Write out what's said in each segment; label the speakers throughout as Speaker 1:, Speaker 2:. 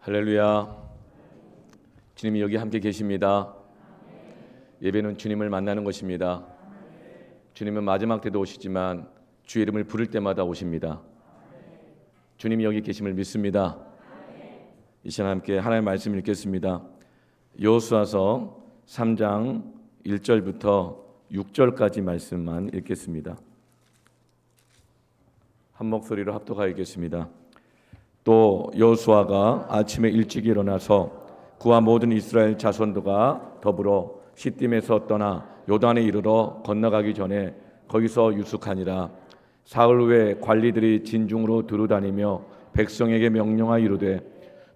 Speaker 1: 할렐루야. 주님이 여기 함께 계십니다. 예배는 주님을 만나는 것입니다. 주님은 마지막 때도 오시지만 주의 이름을 부를 때마다 오십니다. 주님이 여기 계심을 믿습니다. 이 시간 함께 하나님의 말씀 읽겠습니다. 여호수아서 3장 1절부터 6절까지 말씀만 읽겠습니다. 한 목소리로 합독하여 읽겠습니다. 또 여호수아가 아침에 일찍 일어나서 그와 모든 이스라엘 자손들과 더불어 시딤에서 떠나 요단에 이르러 건너가기 전에 거기서 유숙하니라. 사흘 후에 관리들이 진중으로 두루다니며 백성에게 명령하여 이르되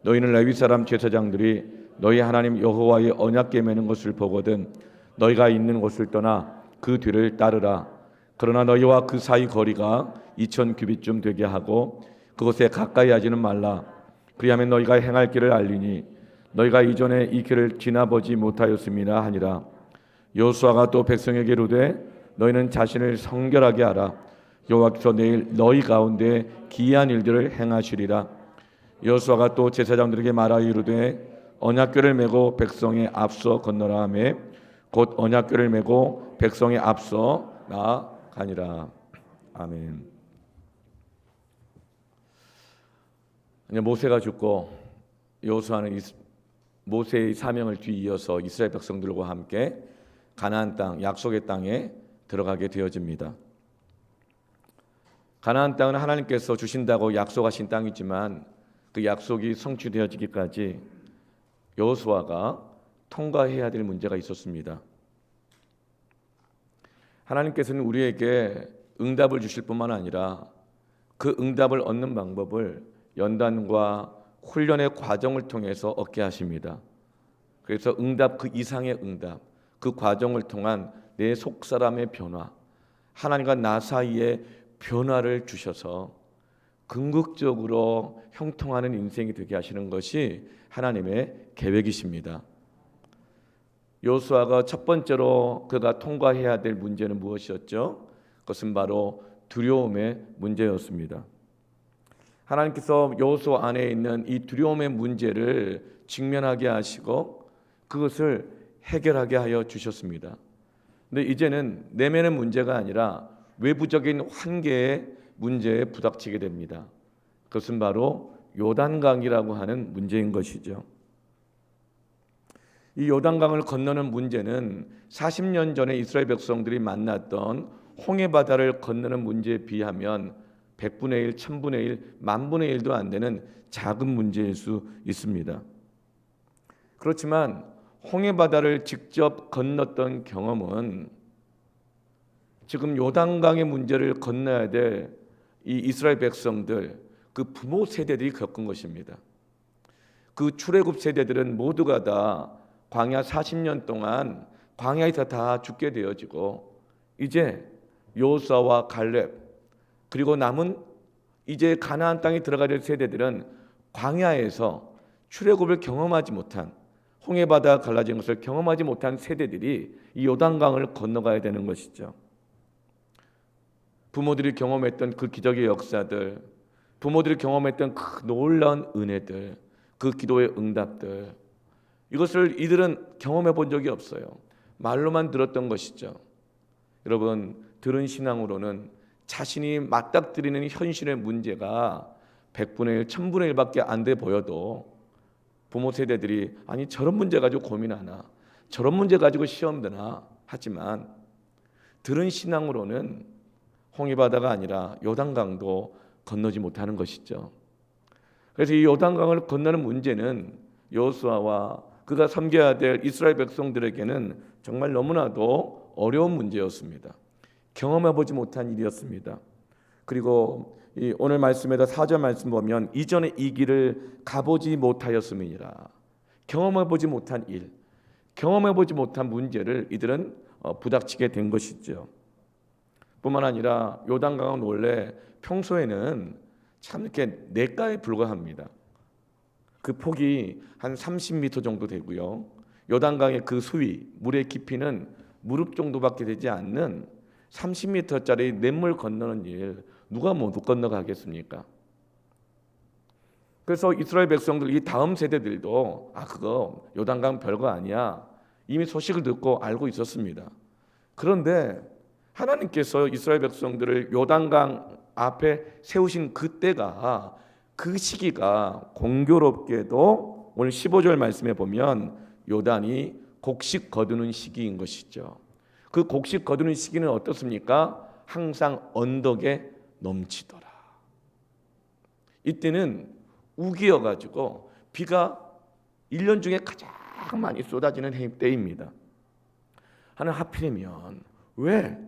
Speaker 1: 너희는 레위 사람 제사장들이 너희 하나님 여호와의 언약궤 매는 것을 보거든 너희가 있는 곳을 떠나 그 뒤를 따르라. 그러나 너희와 그 사이 거리가 2000규빗쯤 되게 하고 그곳에 가까이 하지는 말라. 그리하면 너희가 행할 길을 알리니 너희가 이전에 이 길을 지나보지 못하였음이라 하니라. 여호수아가 또 백성에게 이르되 너희는 자신을 성결하게 하라. 여호와께서 내일 너희 가운데 기이한 일들을 행하시리라. 여호수아가 또 제사장들에게 말하여 이르되 언약궤를 메고 백성의 앞서 건너라 하매 곧 언약궤를 메고 백성의 앞서 나아가니라. 아멘. 모세가 죽고 여호수아는 모세의 사명을 뒤이어서 이스라엘 백성들과 함께 가나안 땅, 약속의 땅에 들어가게 되어집니다. 가나안 땅은 하나님께서 주신다고 약속하신 땅이지만 그 약속이 성취되어지기까지 여호수아가 통과해야 될 문제가 있었습니다. 하나님께서는 우리에게 응답을 주실 뿐만 아니라 그 응답을 얻는 방법을 연단과 훈련의 과정을 통해서 얻게 하십니다. 그래서 응답 그 이상의 응답, 그 과정을 통한 내 속사람의 변화, 하나님과 나 사이의 변화를 주셔서 궁극적으로 형통하는 인생이 되게 하시는 것이 하나님의 계획이십니다. 여호수아가 첫 번째로 그가 통과해야 될 문제는 무엇이었죠? 그것은 바로 두려움의 문제였습니다. 하나님께서 여호수아 안에 있는 이 두려움의 문제를 직면하게 하시고 그것을 해결하게 하여 주셨습니다. 근데 이제는 내면의 문제가 아니라 외부적인 환경의 문제에 부닥치게 됩니다. 그것은 바로 요단강이라고 하는 문제인 것이죠. 이 요단강을 건너는 문제는 40년 전에 이스라엘 백성들이 만났던 홍해바다를 건너는 문제에 비하면 100분의 1, 1000분의 1, 만분의 1도 안 되는 작은 문제일 수 있습니다. 그렇지만 홍해바다를 직접 건넜던 경험은 지금 요단강의 문제를 건너야 될 이 이스라엘 백성들, 그 부모 세대들이 겪은 것입니다. 그 출애굽 세대들은 모두가 다 광야 40년 동안 광야에서 다 죽게 되어지고 이제 여호수아와 갈렙 그리고 남은 이제 가나안 땅에 들어가야 될 세대들은 광야에서 출애굽을 경험하지 못한 홍해바다 갈라진 것을 경험하지 못한 세대들이 이 요단강을 건너가야 되는 것이죠. 부모들이 경험했던 그 기적의 역사들, 부모들이 경험했던 그 놀라운 은혜들, 그 기도의 응답들, 이것을 이들은 경험해 본 적이 없어요. 말로만 들었던 것이죠. 여러분, 들은 신앙으로는 자신이 맞닥뜨리는 현실의 문제가 100분의 1, 1000분의 1밖에 안 돼 보여도 부모 세대들이 아니 저런 문제 가지고 고민하나, 저런 문제 가지고 시험 드나 하지만 들은 신앙으로는 홍해바다가 아니라 요단강도 건너지 못하는 것이죠. 그래서 이 요단강을 건너는 문제는 여호수아와 그가 섬겨야 될 이스라엘 백성들에게는 정말 너무나도 어려운 문제였습니다. 경험해보지 못한 일이었습니다. 그리고 오늘 말씀에다 4절 말씀 보면 이전에 이 길을 가보지 못하였음이니라. 경험해보지 못한 일, 경험해보지 못한 문제를 이들은 부닥치게 된 것이죠. 뿐만 아니라 요단강은 원래 평소에는 참 이렇게 냇가에 불과합니다. 그 폭이 한 30m 정도 되고요. 요단강의 그 수위, 물의 깊이는 무릎 정도밖에 되지 않는 30m짜리 냇물 건너는 일 누가 못 건너가겠습니까? 그래서 이스라엘 백성들 이 다음 세대들도 그거 요단강 별거 아니야 이미 소식을 듣고 알고 있었습니다. 그런데 하나님께서 이스라엘 백성들을 요단강 앞에 세우신 그때가 그 시기가 공교롭게도 오늘 15절 말씀에 보면 요단이 곡식 거두는 시기인 것이죠. 그 곡식 거두는 시기는 어떻습니까? 항상 언덕에 넘치더라. 이때는 우기여가지고 비가 1년 중에 가장 많이 쏟아지는 때입니다. 하나님 하필이면 왜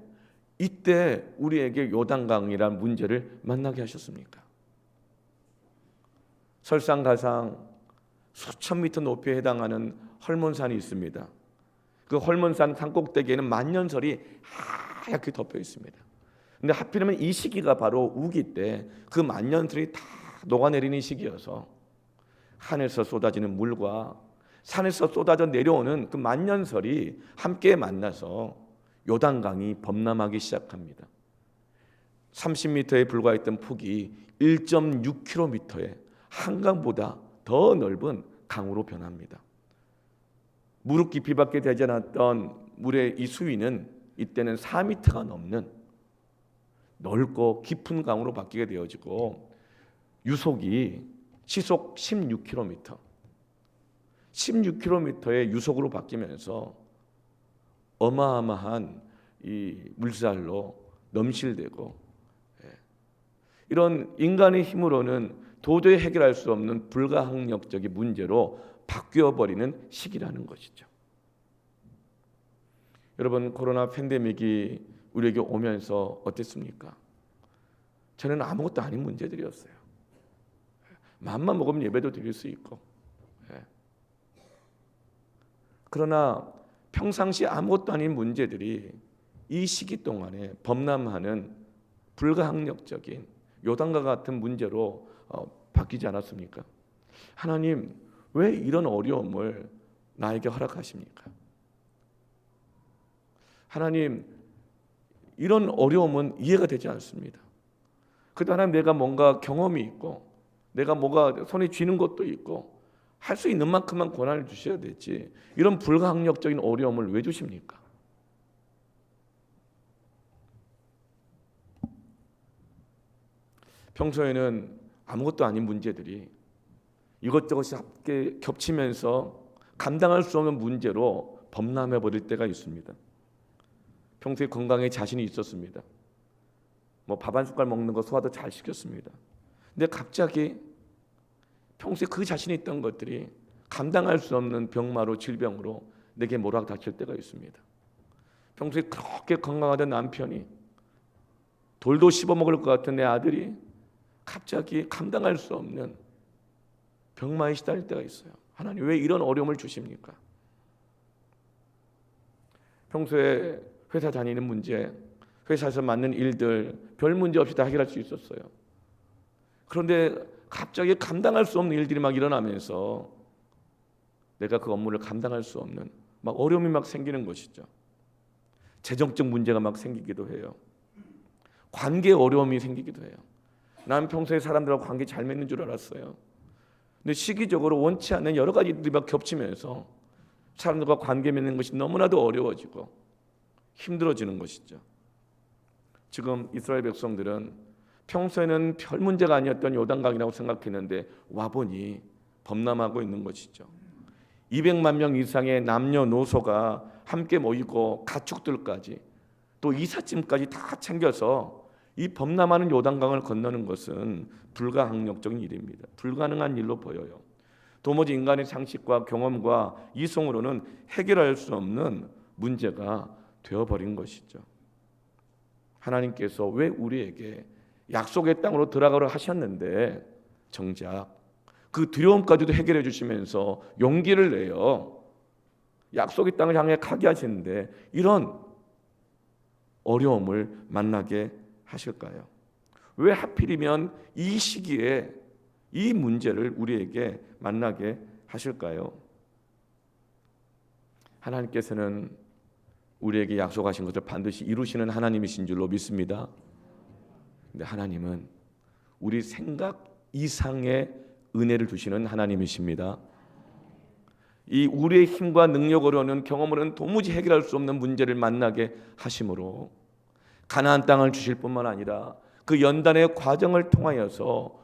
Speaker 1: 이때 우리에게 요단강이라는 문제를 만나게 하셨습니까? 설상가상 수천 미터 높이에 해당하는 헐몬산이 있습니다. 그 헐몬산 산꼭대기에는 만년설이 하얗게 덮여 있습니다. 근데 하필이면 이 시기가 바로 우기 때 그 만년설이 다 녹아내리는 시기여서 하늘에서 쏟아지는 물과 산에서 쏟아져 내려오는 그 만년설이 함께 만나서 요단강이 범람하기 시작합니다. 30m에 불과했던 폭이 1.6km의 한강보다 더 넓은 강으로 변합니다. 무릎 깊이밖에 되지 않았던 물의 이 수위는 이때는 4m가 넘는 넓고 깊은 강으로 바뀌게 되어지고 유속이 시속 16km, 16km의 유속으로 바뀌면서 어마어마한 이 물살로 넘실대고 이런 인간의 힘으로는 도저히 해결할 수 없는 불가항력적인 문제로 바뀌어버리는 시기라는 것이죠. 여러분, 코로나 팬데믹이 우리에게 오면서 어땠습니까? 저는 아무것도 아닌 문제들이었어요. 마음만 먹으면 예배도 드릴 수 있고, 그러나 평상시 아무것도 아닌 문제들이 이 시기 동안에 범람하는 불가항력적인 요단과 같은 문제로 바뀌지 않았습니까? 하나님, 왜 이런 어려움을 나에게 허락하십니까? 하나님, 이런 어려움은 이해가 되지 않습니다. 그래도 하나님, 내가 뭔가 경험이 있고 내가 뭐가 손에 쥐는 것도 있고 할 수 있는 만큼만 권한을 주셔야 되지 이런 불가항력적인 어려움을 왜 주십니까? 평소에는 아무것도 아닌 문제들이 이것저것이 함께 겹치면서 감당할 수 없는 문제로 범람해 버릴 때가 있습니다. 평소에 건강에 자신이 있었습니다. 밥 한 숟갈 먹는 거 소화도 잘 시켰습니다. 근데 갑자기 평소에 그 자신이 있던 것들이 감당할 수 없는 병마로 질병으로 내게 몰아 닥칠 때가 있습니다. 평소에 그렇게 건강하던 남편이 돌도 씹어먹을 것 같은 내 아들이 갑자기 감당할 수 없는 병마에 시달릴 때가 있어요. 하나님, 왜 이런 어려움을 주십니까? 평소에 회사 다니는 문제, 회사에서 맡는 일들 별 문제 없이 다 해결할 수 있었어요. 그런데 갑자기 감당할 수 없는 일들이 막 일어나면서 내가 그 업무를 감당할 수 없는 어려움이 막 생기는 것이죠. 재정적 문제가 막 생기기도 해요. 관계 어려움이 생기기도 해요. 난 평소에 사람들하고 관계 잘 맺는 줄 알았어요. 근데 시기적으로 원치 않는 여러 가지들이 막 겹치면서 사람들과 관계 맺는 것이 너무나도 어려워지고 힘들어지는 것이죠. 지금 이스라엘 백성들은 평소에는 별 문제가 아니었던 요단강이라고 생각했는데 와보니 범람하고 있는 것이죠. 200만 명 이상의 남녀노소가 함께 모이고 가축들까지 또 이삿짐까지 다 챙겨서 이 범람하는 요단강을 건너는 것은 불가항력적인 일입니다. 불가능한 일로 보여요. 도무지 인간의 상식과 경험과 이성으로는 해결할 수 없는 문제가 되어버린 것이죠. 하나님께서 왜 우리에게 약속의 땅으로 들어가라 하셨는데 정작 그 두려움까지도 해결해 주시면서 용기를 내요. 약속의 땅을 향해 가게 하시는데 이런 어려움을 만나게 하실까요? 왜 하필이면 이 시기에 이 문제를 우리에게 만나게 하실까요? 하나님께서는 우리에게 약속하신 것을 반드시 이루시는 하나님이신 줄로 믿습니다. 근데 하나님은 우리 생각 이상의 은혜를 주시는 하나님이십니다. 이 우리의 힘과 능력으로는 경험으로는 도무지 해결할 수 없는 문제를 만나게 하심으로 가나안 땅을 주실 뿐만 아니라 그 연단의 과정을 통하여서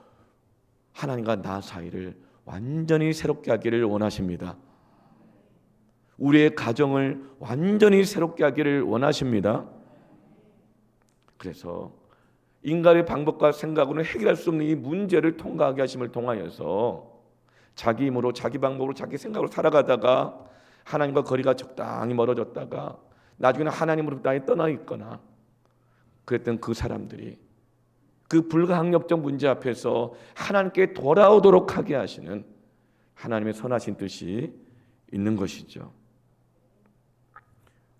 Speaker 1: 하나님과 나 사이를 완전히 새롭게 하기를 원하십니다. 우리의 가정을 완전히 새롭게 하기를 원하십니다. 그래서 인간의 방법과 생각으로는 해결할 수 없는 이 문제를 통과하게 하심을 통하여서 자기 힘으로 자기 방법으로 자기 생각으로 살아가다가 하나님과 거리가 적당히 멀어졌다가 나중에는 하나님으로부터 아예 떠나 있거나 그랬던 그 사람들이 그 불가항력적 문제 앞에서 하나님께 돌아오도록 하게 하시는 하나님의 선하신 뜻이 있는 것이죠.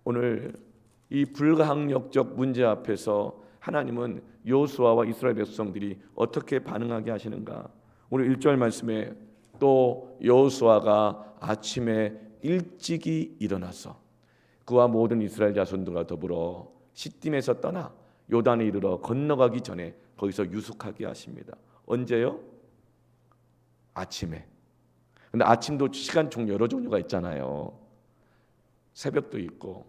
Speaker 1: 오늘 이 불가항력적 문제 앞에서 하나님은 여호수아와 이스라엘 백성들이 어떻게 반응하게 하시는가? 오늘 1절 말씀에 또 여호수아가 아침에 일찍이 일어나서 그와 모든 이스라엘 자손들과 더불어 시딤에서 떠나 요단에 이르러 건너가기 전에 거기서 유숙하게 하십니다. 언제요? 아침에. 근데 아침도 시간 총 여러 종류가 있잖아요. 새벽도 있고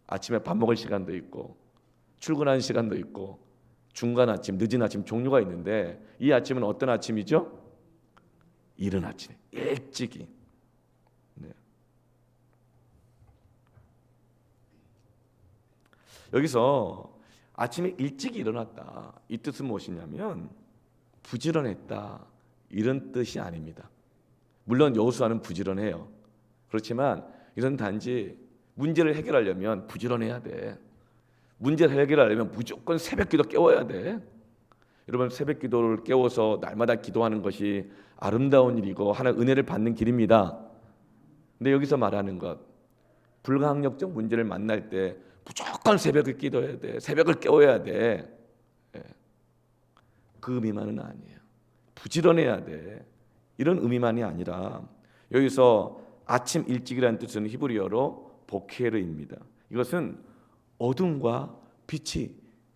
Speaker 1: 아침에 밥 먹을 시간도 있고 출근하는 시간도 있고 중간 아침, 늦은 아침 종류가 있는데 이 아침은 어떤 아침이죠? 이른 아침, 일찍이. 네. 여기서 아침에 일찍 일어났다. 이 뜻은 무엇이냐면 부지런했다. 이런 뜻이 아닙니다. 물론 여호수아는 부지런해요. 그렇지만 이건 단지 문제를 해결하려면 부지런해야 돼. 문제를 해결하려면 무조건 새벽기도 깨워야 돼. 여러분 새벽기도를 깨워서 날마다 기도하는 것이 아름다운 일이고 하나님의 은혜를 받는 길입니다. 근데 여기서 말하는 것 불가항력적 문제를 만날 때 무조건 새벽을 기도해야 돼. 새벽을 깨워야 돼. 그 의미만은 아니에요. 부지런해야 돼. 이런 의미만이 아니라 여기서 아침 일찍이라는 뜻은 히브리어로 보케르입니다. 이것은 어둠과 빛이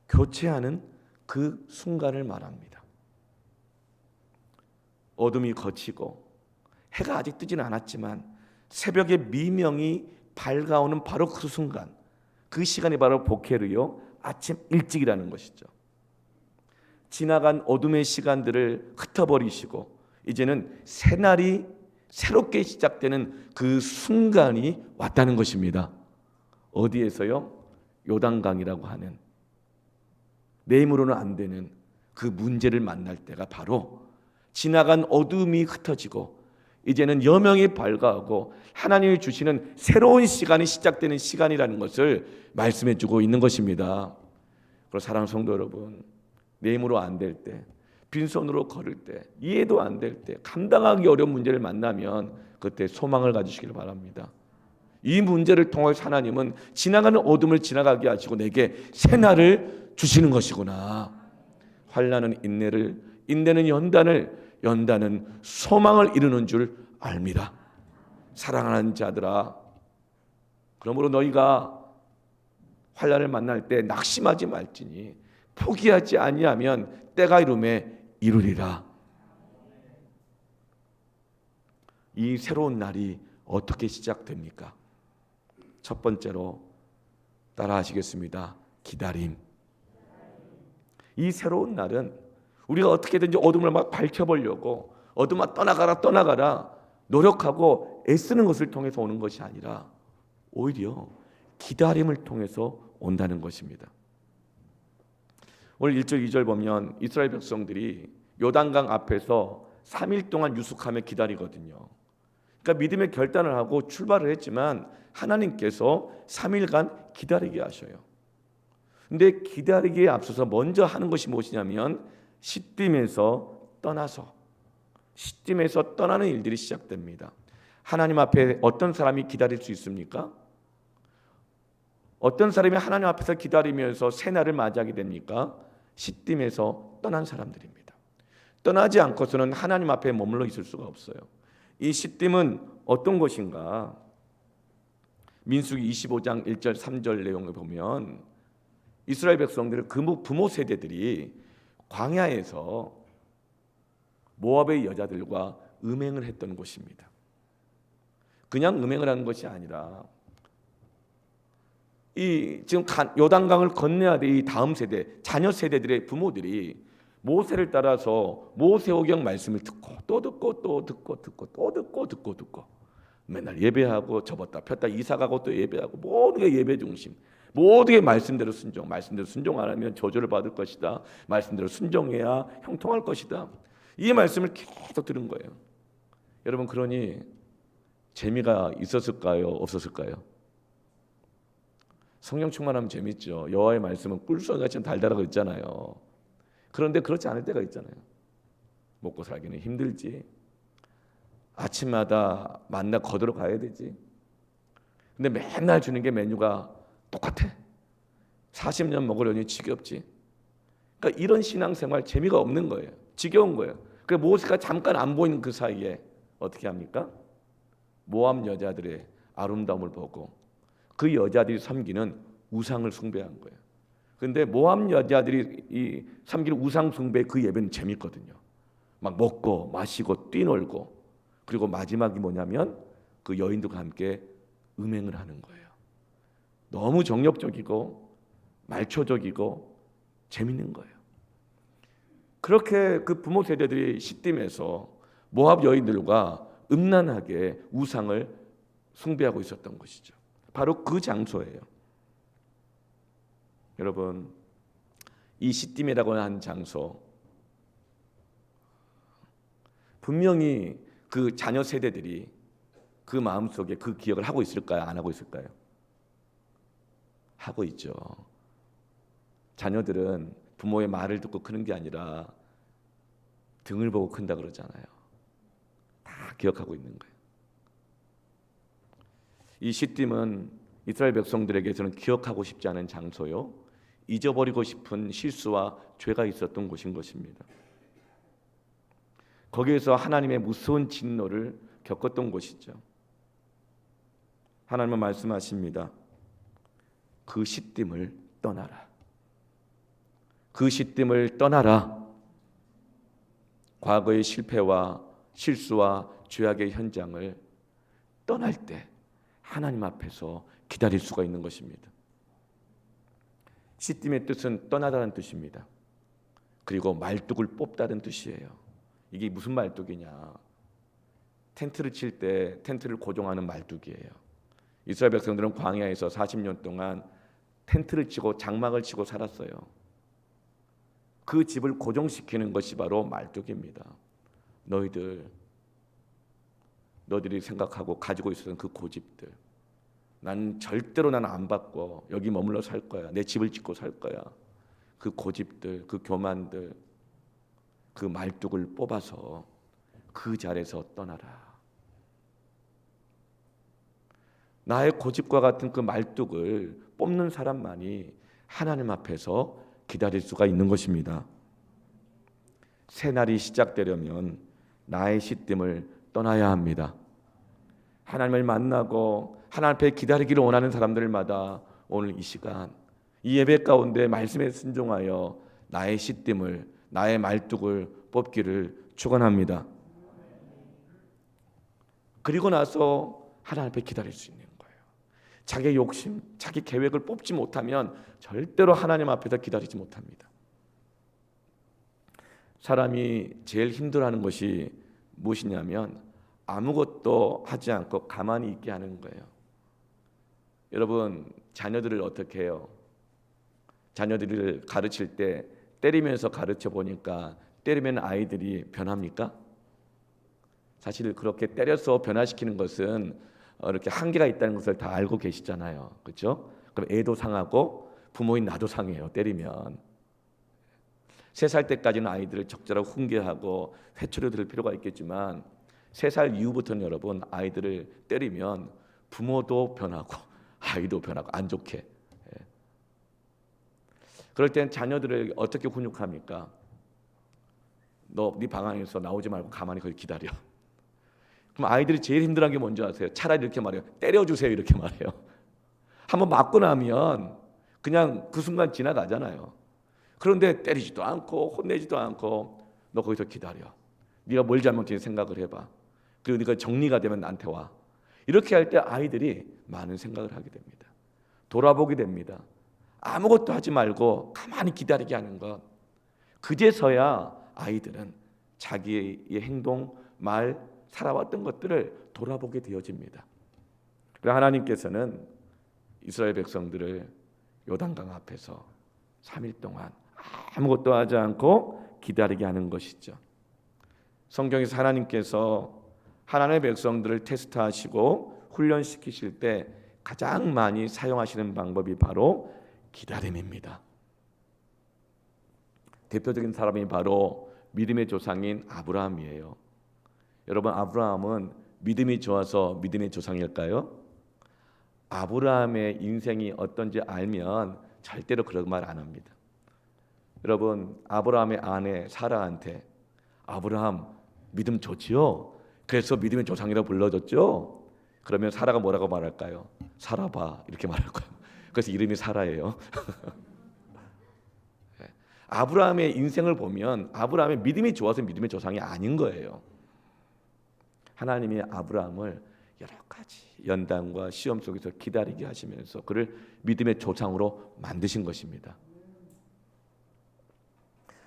Speaker 1: 교체하는 그 순간을 말합니다. 어둠이 걷히고 해가 아직 뜨지는 않았지만 새벽의 미명이 밝아오는 바로 그 순간, 그 시간이 바로 보케르요 아침 일찍이라는 것이죠. 지나간 어둠의 시간들을 흩어버리시고 이제는 새날이 새롭게 시작되는 그 순간이 왔다는 것입니다. 어디에서요? 요단강이라고 하는 내 힘으로는 안 되는 그 문제를 만날 때가 바로 지나간 어둠이 흩어지고 이제는 여명이 밝아오고 하나님이 주시는 새로운 시간이 시작되는 시간이라는 것을 말씀해 주고 있는 것입니다. 그래서 사랑하는 성도 여러분, 내 힘으로 안 될 때, 빈손으로 걸을 때, 이해도 안 될 때, 감당하기 어려운 문제를 만나면 그때 소망을 가지시길 바랍니다. 이 문제를 통해서 하나님은 지나가는 어둠을 지나가게 하시고 내게 새날을 주시는 것이구나. 환난은 인내를, 인내는 연단을, 연단은 소망을 이루는 줄 압니다. 사랑하는 자들아, 그러므로 너희가 환난을 만날 때 낙심하지 말지니 포기하지 아니하면 때가 이름에 이루리라. 이 새로운 날이 어떻게 시작됩니까? 첫 번째로 따라하시겠습니다. 기다림. 이 새로운 날은 우리가 어떻게든지 어둠을 막 밝혀보려고 어둠아 떠나가라 노력하고 애쓰는 것을 통해서 오는 것이 아니라 오히려 기다림을 통해서 온다는 것입니다. 오늘 1절 2절 보면 이스라엘 백성들이 요단강 앞에서 3일 동안 유숙하며 기다리거든요. 그러니까 믿음의 결단을 하고 출발을 했지만 하나님께서 3일간 기다리게 하셔요. 근데 기다리기에 앞서서 먼저 하는 것이 무엇이냐면 시딤에서 떠나는 일들이 시작됩니다. 하나님 앞에 어떤 사람이 기다릴 수 있습니까? 어떤 사람이 하나님 앞에서 기다리면서 새날을 맞이하게 됩니까? 시딤에서 떠난 사람들입니다. 떠나지 않고서는 하나님 앞에 머물러 있을 수가 없어요. 이 시딤은 어떤 곳인가? 민수기 25장 1절 3절 내용을 보면 이스라엘 백성들의 부모 세대들이 광야에서 모압의 여자들과 음행을 했던 곳입니다. 그냥 음행을 하는 것이 아니라 이 지금 요단강을 건너야 될 이 다음 세대, 자녀 세대들의 부모들이 모세를 따라서 모세오경 말씀을 듣고 또 듣고 또 듣고 듣고 또 듣고 듣고 듣고 맨날 예배하고 접었다 폈다 이사가고 또 예배하고 모든 게 예배 중심, 모든 게 말씀대로 순종, 말씀대로 순종 안 하면 저주를 받을 것이다, 말씀대로 순종해야 형통할 것이다, 이 말씀을 계속 들은 거예요. 여러분, 그러니 재미가 있었을까요? 없었을까요? 성령 충만하면 재밌죠. 여호와의 말씀은 꿀송이같이 달달하고 있잖아요. 그런데 그렇지 않을 때가 있잖아요. 먹고 살기는 힘들지. 아침마다 만나 거들어 가야 되지. 근데 맨날 주는 게 메뉴가 똑같아. 40년 먹으려니 지겹지. 그러니까 이런 신앙생활 재미가 없는 거예요. 지겨운 거예요. 그래서 모세가 잠깐 안 보이는 그 사이에 어떻게 합니까? 모압 여자들의 아름다움을 보고 그 여자들이 섬기는 우상을 숭배한 거예요. 그런데 모압 여자들이 이 섬기는 우상 숭배 그 예배는 재밌거든요. 막 먹고 마시고 뛰놀고, 그리고 마지막이 뭐냐면 그 여인들과 함께 음행을 하는 거예요. 너무 정력적이고 말초적이고 재밌는 거예요. 그렇게 그 부모 세대들이 시딤에서 모압 여인들과 음란하게 우상을 숭배하고 있었던 것이죠. 바로 그 장소예요. 여러분, 이 시딤이라고 하는 장소, 분명히 그 자녀 세대들이 그 마음속에 그 기억을 하고 있을까요? 안 하고 있을까요? 하고 있죠. 자녀들은 부모의 말을 듣고 크는 게 아니라 등을 보고 큰다 그러잖아요. 다 기억하고 있는 거예요. 이 시딤은 이스라엘 백성들에게서는 기억하고 싶지 않은 장소요, 잊어버리고 싶은 실수와 죄가 있었던 곳인 것입니다. 거기에서 하나님의 무서운 진노를 겪었던 곳이죠. 하나님은 말씀하십니다. 그 시딤을 떠나라. 그 시딤을 떠나라. 과거의 실패와 실수와 죄악의 현장을 떠날 때 하나님 앞에서 기다릴 수가 있는 것입니다. 시딤의 뜻은 떠나다는 뜻입니다. 그리고 말뚝을 뽑다는 뜻이에요. 이게 무슨 말뚝이냐? 텐트를 칠 때 텐트를 고정하는 말뚝이에요. 이스라엘 백성들은 광야에서 40년 동안 텐트를 치고 장막을 치고 살았어요. 그 집을 고정시키는 것이 바로 말뚝입니다. 너희들이 생각하고 가지고 있었던 그 고집들, 난 절대로 난 안 바꿔, 여기 머물러 살 거야, 내 집을 짓고 살 거야, 그 고집들, 그 교만들, 그 말뚝을 뽑아서 그 자리에서 떠나라. 나의 고집과 같은 그 말뚝을 뽑는 사람만이 하나님 앞에서 기다릴 수가 있는 것입니다. 새날이 시작되려면 나의 시딤을 떠나야 합니다. 하나님을 만나고 하나님 앞에 기다리기를 원하는 사람들마다 오늘 이 시간 이 예배 가운데 말씀에 순종하여 나의 시딤을, 나의 말뚝을 뽑기를 축원합니다. 그리고 나서 하나님 앞에 기다릴 수 있는 거예요. 자기의 욕심, 자기 계획을 뽑지 못하면 절대로 하나님 앞에서 기다리지 못합니다. 사람이 제일 힘들어하는 것이 무엇이냐면 아무것도 하지 않고 가만히 있게 하는 거예요. 여러분, 자녀들을 어떻게 해요? 자녀들을 가르칠 때 때리면서 가르쳐 보니까 때리면 아이들이 변합니까? 사실 그렇게 때려서 변화시키는 것은 이렇게 한계가 있다는 것을 다 알고 계시잖아요. 그렇죠? 그럼 애도 상하고 부모인 나도 상해요. 때리면 3살 때까지는 아이들을 적절하고 훈계하고 회초리 들을 필요가 있겠지만 3살 이후부터는 여러분, 아이들을 때리면 부모도 변하고 아이도 변하고 안 좋게. 그럴 땐 자녀들을 어떻게 훈육합니까? 너 네 방 안에서 나오지 말고 가만히 거기 기다려. 그럼 아이들이 제일 힘들어하는 게 뭔지 아세요? 차라리 이렇게 말해요. 때려주세요, 이렇게 말해요. 한번 맞고 나면 그냥 그 순간 지나가잖아요. 그런데 때리지도 않고 혼내지도 않고 너 거기서 기다려. 네가 뭘 잘못했는지 생각을 해봐. 그리고 네가 정리가 되면 나한테 와. 이렇게 할 때 아이들이 많은 생각을 하게 됩니다. 돌아보게 됩니다. 아무것도 하지 말고 가만히 기다리게 하는 것. 그제서야 아이들은 자기의 행동, 말, 살아왔던 것들을 돌아보게 되어집니다. 그래서 하나님께서는 이스라엘 백성들을 요단강 앞에서 3일 동안 아무것도 하지 않고 기다리게 하는 것이죠. 성경에서 하나님께서 하나님의 백성들을 테스트하시고 훈련시키실 때 가장 많이 사용하시는 방법이 바로 기다림입니다. 대표적인 사람이 바로 믿음의 조상인 아브라함이에요. 여러분, 아브라함은 믿음이 좋아서 믿음의 조상일까요? 아브라함의 인생이 어떤지 알면 절대로 그런 말 안 합니다. 여러분, 아브라함의 아내 사라한테 아브라함 믿음 좋지요? 그래서 믿음의 조상이라고 불러줬죠? 그러면 사라가 뭐라고 말할까요? 살아봐, 이렇게 말할 거예요. 그래서 이름이 사라예요. 아브라함의 인생을 보면 아브라함의 믿음이 좋아서 믿음의 조상이 아닌 거예요. 하나님이 아브라함을 여러 가지 연단과 시험 속에서 기다리게 하시면서 그를 믿음의 조상으로 만드신 것입니다.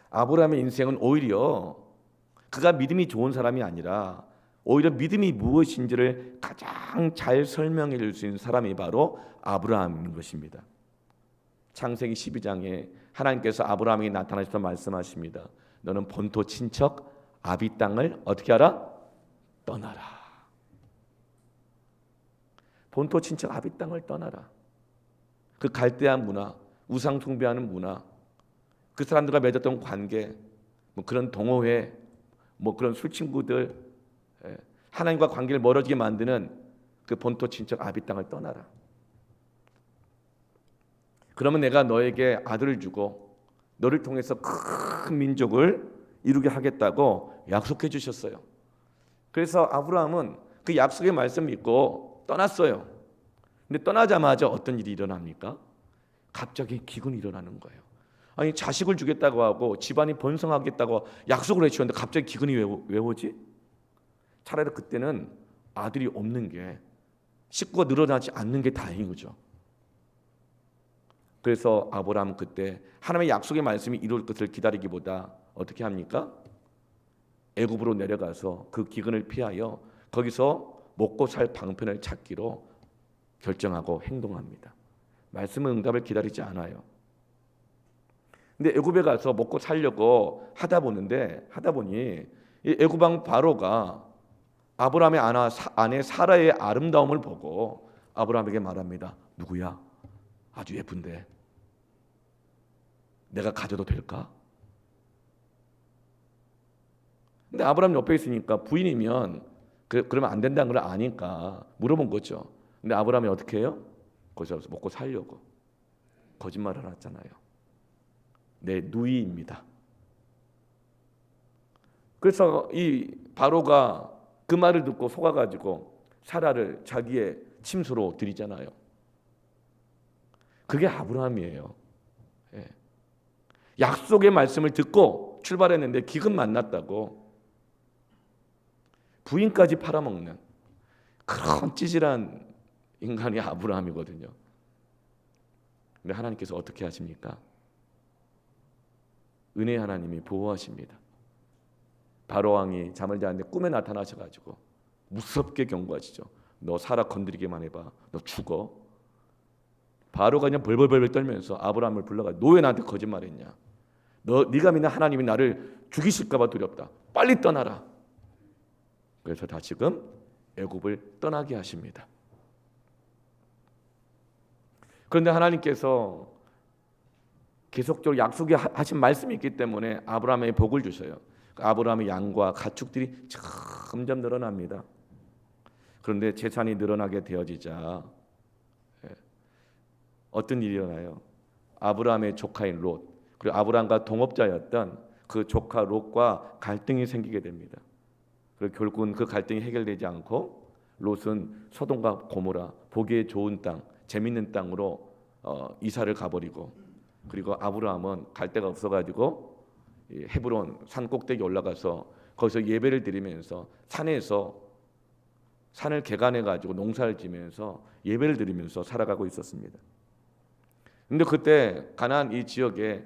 Speaker 1: 아브라함의 인생은 오히려 그가 믿음이 좋은 사람이 아니라 오히려 믿음이 무엇인지를 가장 잘 설명해 줄 수 있는 사람이 바로 아브라함인 것입니다. 창세기 12장에 하나님께서 아브라함에게 나타나셔서 말씀하십니다. 너는 본토 친척 아비 땅을 어떻게 하라? 떠나라. 본토 친척 아비 땅을 떠나라. 그 갈대한 문화, 우상 숭배하는 문화, 그 사람들과 맺었던 관계, 뭐 그런 동호회, 뭐 그런 술 친구들, 하나님과 관계를 멀어지게 만드는 그 본토 친척 아비 땅을 떠나라. 그러면 내가 너에게 아들을 주고 너를 통해서 큰 민족을 이루게 하겠다고 약속해 주셨어요. 그래서 아브라함은 그 약속의 말씀 믿고 떠났어요. 근데 떠나자마자 어떤 일이 일어납니까? 갑자기 기근이 일어나는 거예요. 아니, 자식을 주겠다고 하고 집안이 번성하겠다고 약속을 해주셨는데 갑자기 기근이 왜 오지? 차라리 그때는 아들이 없는 게, 식구가 늘어나지 않는 게 다행인 거죠. 그래서 아브라함은 그때 하나님의 약속의 말씀이 이룰 것을 기다리기보다 어떻게 합니까? 애굽으로 내려가서 그 기근을 피하여 거기서 먹고 살 방편을 찾기로 결정하고 행동합니다. 말씀의 응답을 기다리지 않아요. 근데 애굽에 가서 먹고 살려고 하다 보니 이 애굽 왕 바로가 아브라함의 아내 사라의 아름다움을 보고 아브라함에게 말합니다. 누구야? 아주 예쁜데 내가 가져도 될까? 근데 아브라함 옆에 있으니까 부인이면 그러면 안 된다는 걸 아니까 물어본 거죠. 근데 아브라함이 어떻게 해요? 거기서 먹고 살려고 거짓말을 했잖아요. 내 누이입니다. 그래서 이 바로가 그 말을 듣고 속아가지고 사라를 자기의 침수로 들이잖아요. 그게 아브라함이에요. 예. 약속의 말씀을 듣고 출발했는데 기근 만났다고 부인까지 팔아먹는 그런 찌질한 인간이 아브라함이거든요. 근데 하나님께서 어떻게 하십니까? 은혜의 하나님이 보호하십니다. 바로 왕이 잠을 자는데 꿈에 나타나셔가지고 무섭게 경고하시죠. 너 사라 건드리기만 해봐. 너 죽어. 바로가 그냥 벌벌벌 떨면서 아브라함을 불러가 너 왜 나한테 거짓말했냐? 네가 믿는 하나님이 나를 죽이실까봐 두렵다. 빨리 떠나라. 그래서 다시금 애굽을 떠나게 하십니다. 그런데 하나님께서 계속적으로 약속하신 말씀이 있기 때문에 아브라함에게 복을 주셔요. 아브라함의 양과 가축들이 점점 늘어납니다. 그런데 재산이 늘어나게 되어지자 어떤 일이 일어나요? 아브라함의 조카인 롯, 그리고 아브라함과 동업자였던 그 조카 롯과 갈등이 생기게 됩니다. 그리고 결국은 그 갈등이 해결되지 않고 롯은 소돔과 고모라, 보기에 좋은 땅, 재밌는 땅으로 이사를 가버리고, 그리고 아브라함은 갈 데가 없어가지고 헤브론 산 꼭대기 올라가서 거기서 예배를 드리면서 산을 개간해 가지고 농사를 지면서 예배를 드리면서 살아가고 있었습니다. 근데 그때 가나안 이 지역에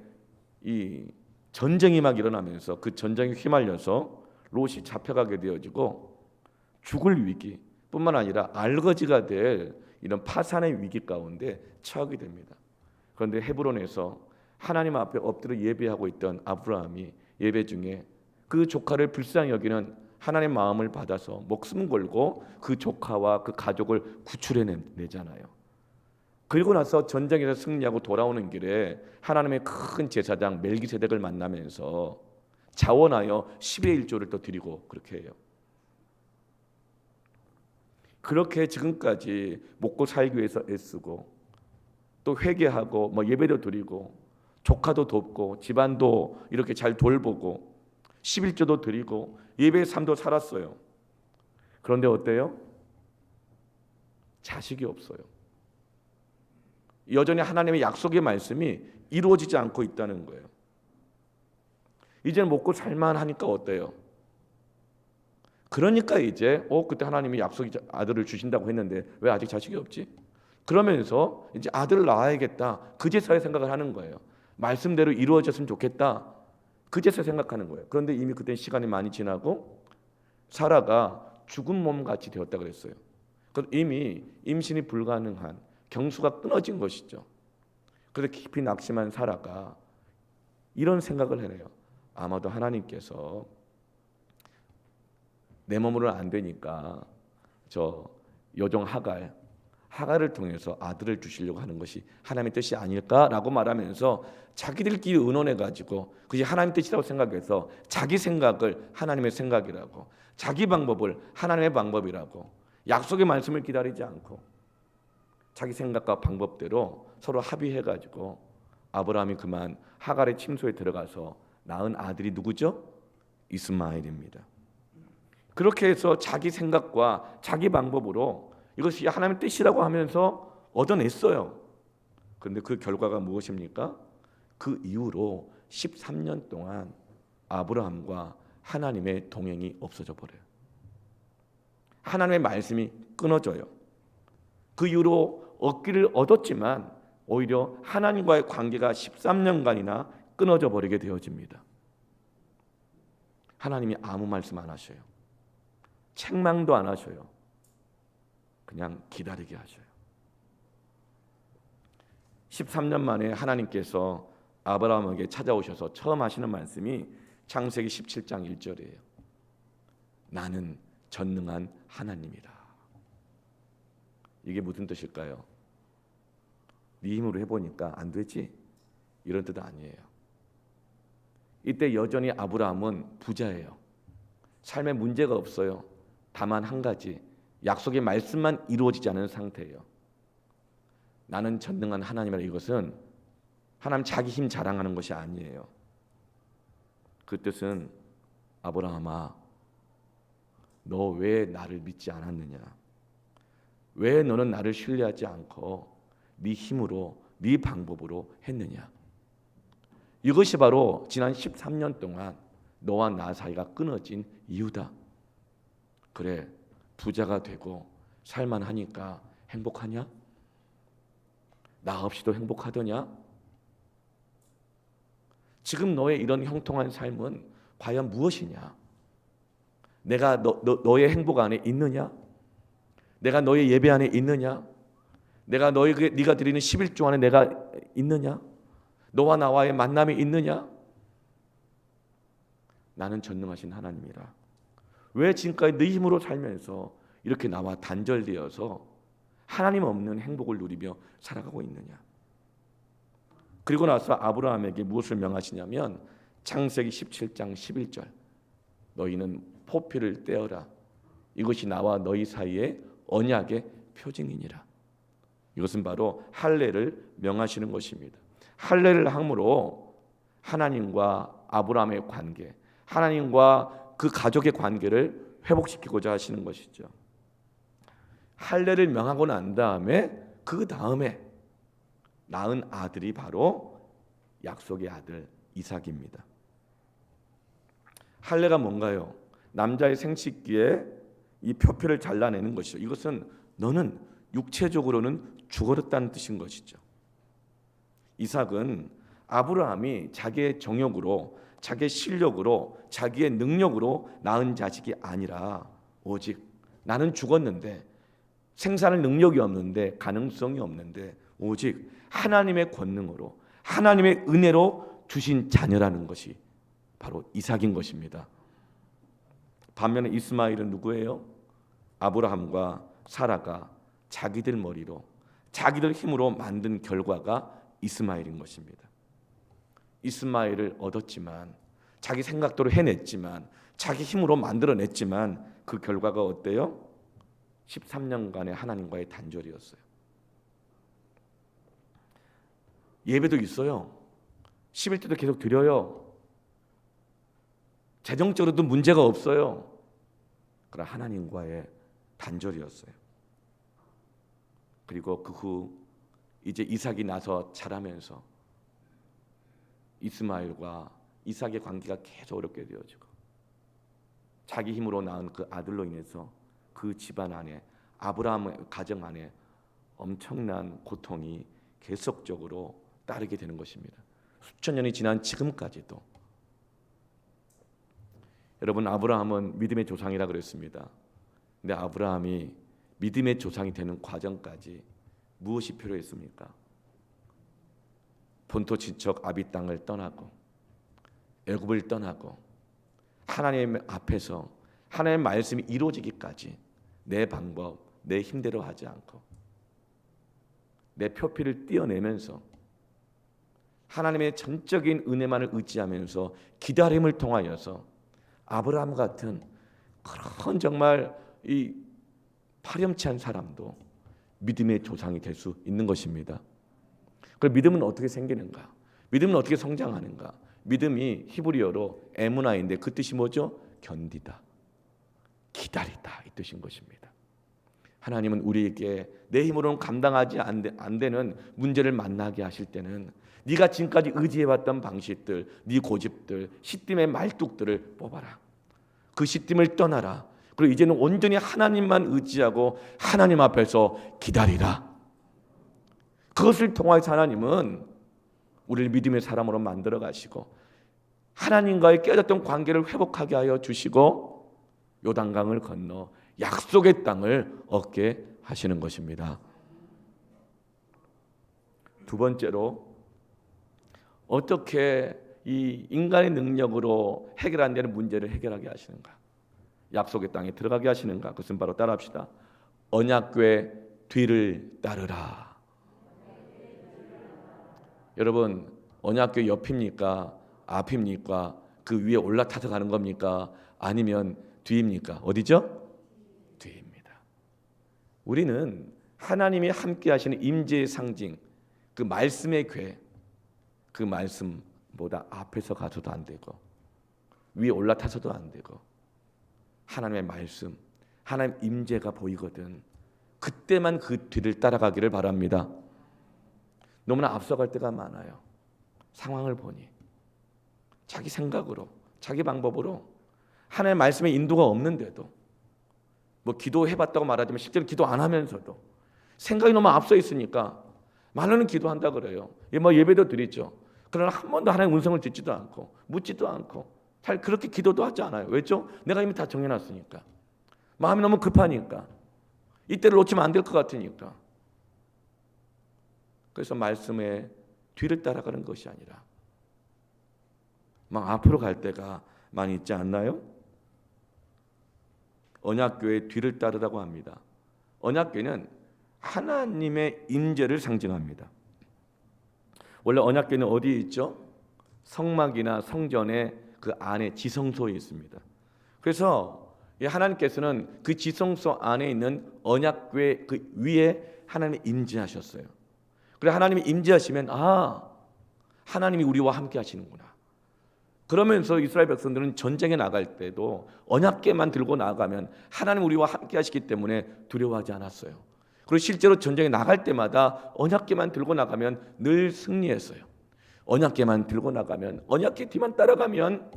Speaker 1: 이 전쟁이 막 일어나면서 그 전쟁에 휘말려서 롯이 잡혀가게 되어지고 죽을 위기뿐만 아니라 알거지가 될 이런 파산의 위기 가운데 처하게 됩니다. 그런데 헤브론에서 하나님 앞에 엎드려 예배하고 있던 아브라함이 예배 중에 그 조카를 불쌍히 여기는 하나님의 마음을 받아서 목숨 걸고 그 조카와 그 가족을 구출해내잖아요. 그리고 나서 전쟁에서 승리하고 돌아오는 길에 하나님의 큰 제사장 멜기세덱을 만나면서 자원하여 10의 1조를 또 드리고 그렇게 해요. 그렇게 지금까지 먹고 살기 위해서 애쓰고 또 회개하고 뭐 예배도 드리고 조카도 돕고 집안도 이렇게 잘 돌보고 11조도 드리고 예배의 삶도 살았어요. 그런데 어때요? 자식이 없어요. 여전히 하나님의 약속의 말씀이 이루어지지 않고 있다는 거예요. 이제는 먹고 살만 하니까 어때요? 그러니까 이제 그때 하나님이 약속의 아들을 주신다고 했는데 왜 아직 자식이 없지? 그러면서 이제 아들을 낳아야겠다. 그제서야 생각을 하는 거예요. 말씀대로 이루어졌으면 좋겠다. 그제서야 생각하는 거예요. 그런데 이미 그때 시간이 많이 지나고 사라가 죽은 몸 같이 되었다 그랬어요. 이미 임신이 불가능한 경수가 끊어진 것이죠. 그래서 깊이 낙심한 사라가 이런 생각을 해요. 아마도 하나님께서 내 몸으로는 안 되니까 저 여종 하갈을 통해서 아들을 주시려고 하는 것이 하나님의 뜻이 아닐까라고 말하면서 자기들끼리 의논해가지고 그게 하나님의 뜻이라고 생각해서 자기 생각을 하나님의 생각이라고, 자기 방법을 하나님의 방법이라고, 약속의 말씀을 기다리지 않고 자기 생각과 방법대로 서로 합의해가지고 아브라함이 그만 하갈의 침소에 들어가서 낳은 아들이 누구죠? 이스마엘입니다. 그렇게 해서 자기 생각과 자기 방법으로 이것이 하나님의 뜻이라고 하면서 얻어냈어요. 그런데 그 결과가 무엇입니까? 그 이후로 13년 동안 아브라함과 하나님의 동행이 없어져 버려요. 하나님의 말씀이 끊어져요. 그 이후로 얻기를 얻었지만 오히려 하나님과의 관계가 13년간이나 끊어져 버리게 되어집니다. 하나님이 아무 말씀 안 하셔요. 책망도 안 하셔요. 그냥 기다리게 하셔요. 13년 만에 하나님께서 아브라함에게 찾아오셔서 처음 하시는 말씀이 창세기 17장 1절이에요. 나는 전능한 하나님이라. 이게 무슨 뜻일까요? 네 힘으로 해보니까 안 되지? 이런 뜻 아니에요. 이때 여전히 아브라함은 부자예요. 삶에 문제가 없어요. 다만 한 가지, 약속의 말씀만 이루어지지 않은 상태예요. 나는 전능한 하나님이라, 이것은 하나님 자기 힘 자랑하는 것이 아니에요. 그 뜻은 아브라함아, 너 왜 나를 믿지 않았느냐? 왜 너는 나를 신뢰하지 않고 네 힘으로, 네 방법으로 했느냐? 이것이 바로 지난 13년 동안 너와 나 사이가 끊어진 이유다. 그래, 부자가 되고 살만하니까 행복하냐? 나 없이도 행복하더냐? 지금 너의 이런 형통한 삶은 과연 무엇이냐? 내가 너의 행복 안에 있느냐? 내가 너의 예배 안에 있느냐? 내가 네가 드리는 11조 안에 내가 있느냐? 너와 나와의 만남이 있느냐? 나는 전능하신 하나님이라. 왜 지금까지 네 힘으로 살면서 이렇게 나와 단절되어서 하나님 없는 행복을 누리며 살아가고 있느냐? 그리고 나서 아브라함에게 무엇을 명하시냐면 창세기 17장 11절, 너희는 포피를 떼어라. 이것이 나와 너희 사이의 언약의 표징이니라. 이것은 바로 할례를 명하시는 것입니다. 할례를 함으로 하나님과 아브라함의 관계, 하나님과 그 가족의 관계를 회복시키고자 하시는 것이죠. 할례를 명하고 난 다음에 그 다음에 낳은 아들이 바로 약속의 아들 이삭입니다. 할례가 뭔가요? 남자의 생식기에 이 표피를 잘라내는 것이죠. 이것은 너는 육체적으로는 죽어졌다는 뜻인 것이죠. 이삭은 아브라함이 자기의 정욕으로, 자기의 실력으로, 자기의 능력으로 낳은 자식이 아니라 오직 나는 죽었는데 생산할 능력이 없는데 가능성이 없는데 오직 하나님의 권능으로, 하나님의 은혜로 주신 자녀라는 것이 바로 이삭인 것입니다. 반면에 이스마엘은 누구예요? 아브라함과 사라가 자기들 머리로, 자기들 힘으로 만든 결과가 이스마엘인 것입니다. 이스마엘을 얻었지만, 자기 생각대로 해냈지만, 자기 힘으로 만들어냈지만 그 결과가 어때요? 13년간의 하나님과의 단절이었어요. 예배도 있어요. 11조도 계속 드려요. 재정적으로도 문제가 없어요. 그러나 하나님과의 단절이었어요. 그리고 그 후 이제 이삭이 나서 자라면서 이스마엘과 이삭의 관계가 계속 어렵게 되어지고, 자기 힘으로 낳은 그 아들로 인해서 그 집안 안에, 아브라함의 가정 안에 엄청난 고통이 계속적으로 따르게 되는 것입니다. 수천 년이 지난 지금까지도. 여러분, 아브라함은 믿음의 조상이라 그랬습니다. 근데 아브라함이 믿음의 조상이 되는 과정까지 무엇이 필요했습니까? 본토 친척 아비 땅을 떠나고 애굽을 떠나고 하나님 앞에서 하나님의 말씀이 이루어지기까지 내 방법, 내 힘대로 하지 않고 내 표피를 떼어내면서 하나님의 전적인 은혜만을 의지하면서 기다림을 통하여서 아브라함 같은 그런 정말 이 파렴치한 사람도 믿음의 조상이 될 수 있는 것입니다. 그 믿음은 어떻게 생기는가? 믿음은 어떻게 성장하는가? 믿음이 히브리어로 에무나인데 그 뜻이 뭐죠? 견디다, 기다리다, 이 뜻인 것입니다. 하나님은 우리에게 내 힘으로는 감당하지 안 되는 문제를 만나게 하실 때는 네가 지금까지 의지해왔던 방식들, 네 고집들, 시딤의 말뚝들을 뽑아라. 그 시딤을 떠나라. 그리고 이제는 온전히 하나님만 의지하고 하나님 앞에서 기다리라. 그것을 통하여서 하나님은 우리를 믿음의 사람으로 만들어 가시고 하나님과의 깨졌던 관계를 회복하게 하여 주시고 요단강을 건너 약속의 땅을 얻게 하시는 것입니다. 두 번째로, 어떻게 이 인간의 능력으로 해결 안 되는 문제를 해결하게 하시는가? 약속의 땅에 들어가게 하시는가? 그것은 바로 따라합시다. 언약궤 뒤를 따르라. 여러분, 언약궤 옆입니까? 앞입니까? 그 위에 올라타서 가는 겁니까? 아니면 뒤입니까? 어디죠? 뒤입니다. 우리는 하나님이 함께 하시는 임재의 상징, 그 말씀의 궤, 그 말씀보다 앞에서 가서도 안 되고 위에 올라타서도 안 되고 하나님의 말씀, 하나님 임재가 보이거든 그때만 그 뒤를 따라가기를 바랍니다. 너무나 앞서갈 때가 많아요. 상황을 보니 자기 생각으로, 자기 방법으로 하나님의 말씀에 인도가 없는데도 뭐 기도해봤다고 말하지만 실제로 기도 안 하면서도 생각이 너무 앞서 있으니까 말로는 기도한다 그래요. 뭐 예배도 드리죠. 그러나 한 번도 하나님의 음성을 듣지도 않고 묻지도 않고 잘 그렇게 기도도 하지 않아요. 왜죠? 내가 이미 다 정해놨으니까. 마음이 너무 급하니까. 이때를 놓치면 안 될 것 같으니까. 그래서 말씀의 뒤를 따라가는 것이 아니라 막 앞으로 갈 때가 많이 있지 않나요? 언약궤의 뒤를 따르라고 합니다. 언약궤는 하나님의 임재를 상징합니다. 원래 언약궤는 어디에 있죠? 성막이나 성전의 그 안에 지성소에 있습니다. 그래서 하나님께서는 그 지성소 안에 있는 언약궤 그 위에 하나님이 임재하셨어요. 그래 하나님이 임재하시면 하나님이 우리와 함께 하시는구나. 그러면서 이스라엘 백성들은 전쟁에 나갈 때도 언약궤만 들고 나가면 하나님 우리와 함께 하시기 때문에 두려워하지 않았어요. 그리고 실제로 전쟁에 나갈 때마다 언약궤만 들고 나가면 늘 승리했어요. 언약궤만 들고 나가면, 언약궤 뒤만 따라가면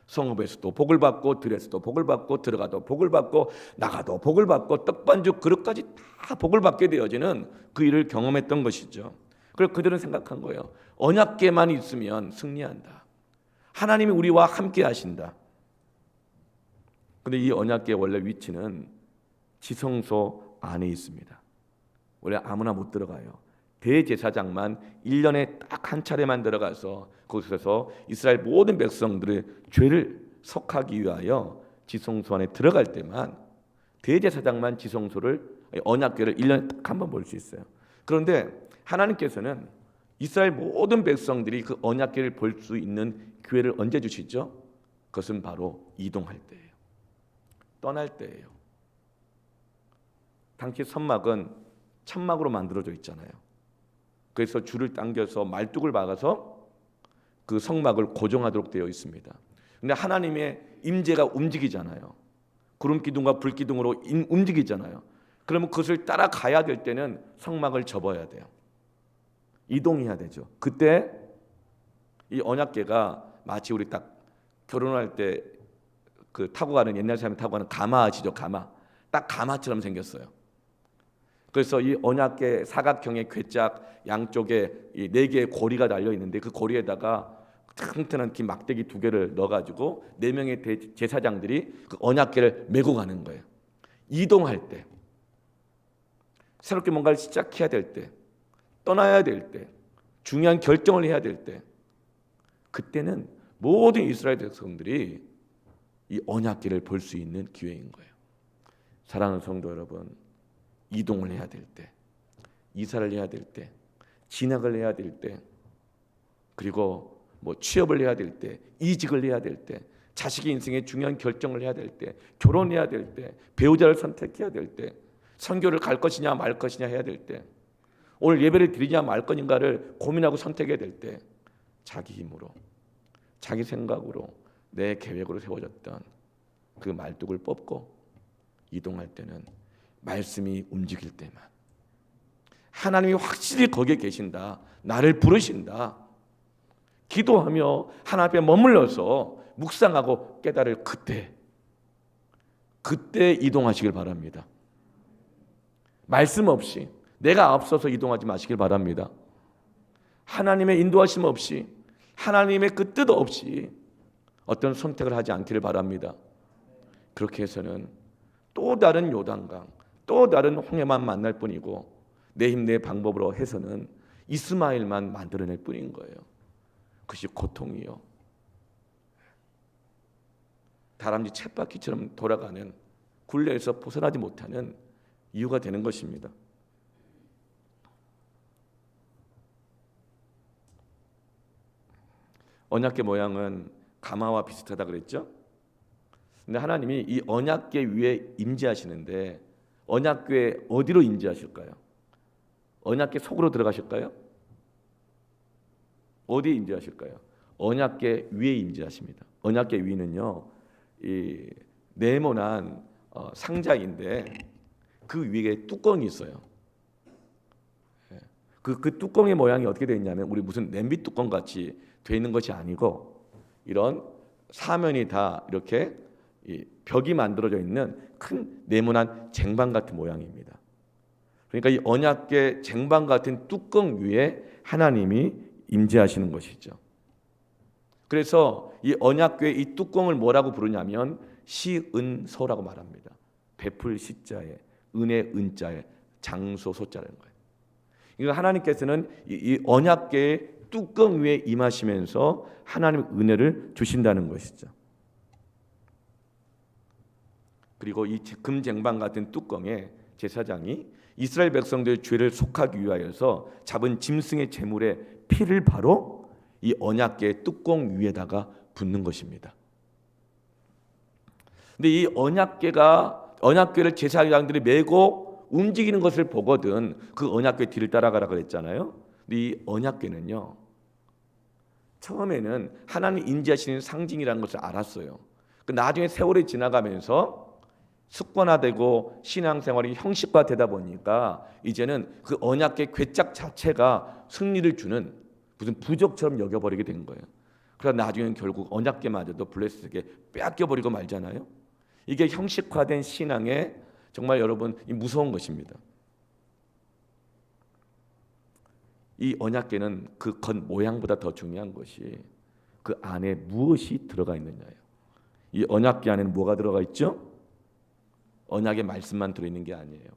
Speaker 1: 성읍에서도 복을 받고 들에서도 복을 받고 들어가도 복을 받고 나가도 복을 받고 떡반죽 그릇까지 다 복을 받게 되어지는 그 일을 경험했던 것이죠. 그래서 그들은 생각한 거예요. 언약궤만 있으면 승리한다. 하나님이 우리와 함께 하신다. 근데 이 언약궤 원래 위치는 지성소 안에 있습니다. 원래 아무나 못 들어가요. 대제사장만 1년에 딱 한 차례만 들어가서 거기서 이스라엘 모든 백성들의 죄를 속하기 위하여 지성소 안에 들어갈 때만 대제사장만 지성소를 언약궤를 1년에 딱 한 번 볼 수 있어요. 그런데 하나님께서는 이스라엘 모든 백성들이 그 언약궤를 볼 수 있는 기회를 언제 주시죠? 그것은 바로 이동할 때예요. 떠날 때예요. 당시 선막은 천막으로 만들어져 있잖아요. 그래서 줄을 당겨서 말뚝을 박아서 그 성막을 고정하도록 되어 있습니다. 근데 하나님의 임재가 움직이잖아요. 구름 기둥과 불 기둥으로 움직이잖아요. 그러면 그것을 따라가야 될 때는 성막을 접어야 돼요. 이동해야 되죠. 그때 이 언약궤가 마치 우리 딱 결혼할 때 그 타고 가는 옛날 사람이 타고 가는 가마 아시죠? 가마. 딱 가마처럼 생겼어요. 그래서 이 언약궤 사각형의 궤짝 양쪽에 이 4개의 고리가 달려 있는데 그 고리에다가 튼튼한 긴 막대기 2개를 넣어가지고 4명의 제사장들이 그 언약궤를 메고 가는 거예요. 이동할 때, 새롭게 뭔가를 시작해야 될 때, 떠나야 될 때, 중요한 결정을 해야 될 때, 그때는 모든 이스라엘 백성들이 이 언약궤를 볼 수 있는 기회인 거예요. 사랑하는 성도 여러분, 이동을 해야 될 때, 이사를 해야 될 때, 진학을 해야 될 때, 그리고 뭐 취업을 해야 될 때, 이직을 해야 될 때, 자식의 인생에 중요한 결정을 해야 될 때, 결혼해야 될 때, 배우자를 선택해야 될 때, 선교를 갈 것이냐 말 것이냐 해야 될 때, 오늘 예배를 드리냐 말 것인가를 고민하고 선택해야 될 때, 자기 힘으로, 자기 생각으로, 내 계획으로 세워졌던 그 말뚝을 뽑고 이동할 때는 말씀이 움직일 때만, 하나님이 확실히 거기에 계신다, 나를 부르신다, 기도하며 하나님 앞에 머물러서 묵상하고 깨달을 그때 이동하시길 바랍니다. 말씀 없이, 내가 앞서서 이동하지 마시길 바랍니다. 하나님의 인도하심 없이, 하나님의 그 뜻 없이 어떤 선택을 하지 않기를 바랍니다. 그렇게 해서는 또 다른 요단강, 또 다른 홍해만 만날 뿐이고, 내 힘 내 방법으로 해서는 이스마엘만 만들어낼 뿐인 거예요. 그것이 고통이요, 다람쥐 쳇바퀴처럼 돌아가는 굴레에서 벗어나지 못하는 이유가 되는 것입니다. 언약궤 모양은 가마와 비슷하다 그랬죠? 근데 하나님이 이 언약궤 위에 임재하시는데 언약궤 어디로 임재하실까요? 언약궤 속으로 들어가실까요? 어디에 임재하실까요? 언약궤 위에 임재하십니다. 언약궤 위는요, 이 네모난 상자인데 그 위에 뚜껑이 있어요. 그 뚜껑의 모양이 어떻게 되어 있냐면 우리 무슨 냄비 뚜껑 같이 되어 있는 것이 아니고 이런 사면이 다 이렇게 벽이 만들어져 있는 큰 네모난 쟁반 같은 모양입니다. 그러니까 이 언약궤 쟁반 같은 뚜껑 위에 하나님이 임재하시는 것이죠. 그래서 이 언약궤 이 뚜껑을 뭐라고 부르냐면 시은소라고 말합니다. 베풀 시자에 은혜 은자에 장소 소자라는 거예요. 그러니까 하나님께서는 이 언약궤의 뚜껑 위에 임하시면서 하나님의 은혜를 주신다는 것이죠. 그리고 이 금쟁반 같은 뚜껑에 제사장이 이스라엘 백성들의 죄를 속하기 위하여서 잡은 짐승의 제물의 피를 바로 이 언약궤의 뚜껑 위에다가 붓는 것입니다. 근데 이 언약궤를 제사장들이 메고 움직이는 것을 보거든 그 언약궤 뒤를 따라가라 그랬잖아요. 근데 이 언약궤는요, 처음에는 하나님 임재하시는 상징이라는 것을 알았어요. 나중에 세월이 지나가면서 습관화되고 신앙생활이 형식화되다 보니까 이제는 그 언약궤 궤짝 자체가 승리를 주는 무슨 부적처럼 여겨버리게 된 거예요. 그러나 나중에는 결국 언약궤마저도 블레셋에게 빼앗겨버리고 말잖아요. 이게 형식화된 신앙의 정말 여러분 무서운 것입니다. 이 언약궤는 그 겉 모양보다 더 중요한 것이 그 안에 무엇이 들어가 있느냐예요. 이 언약궤 안에는 뭐가 들어가 있죠? 언약의 말씀만 들어있는 게 아니에요.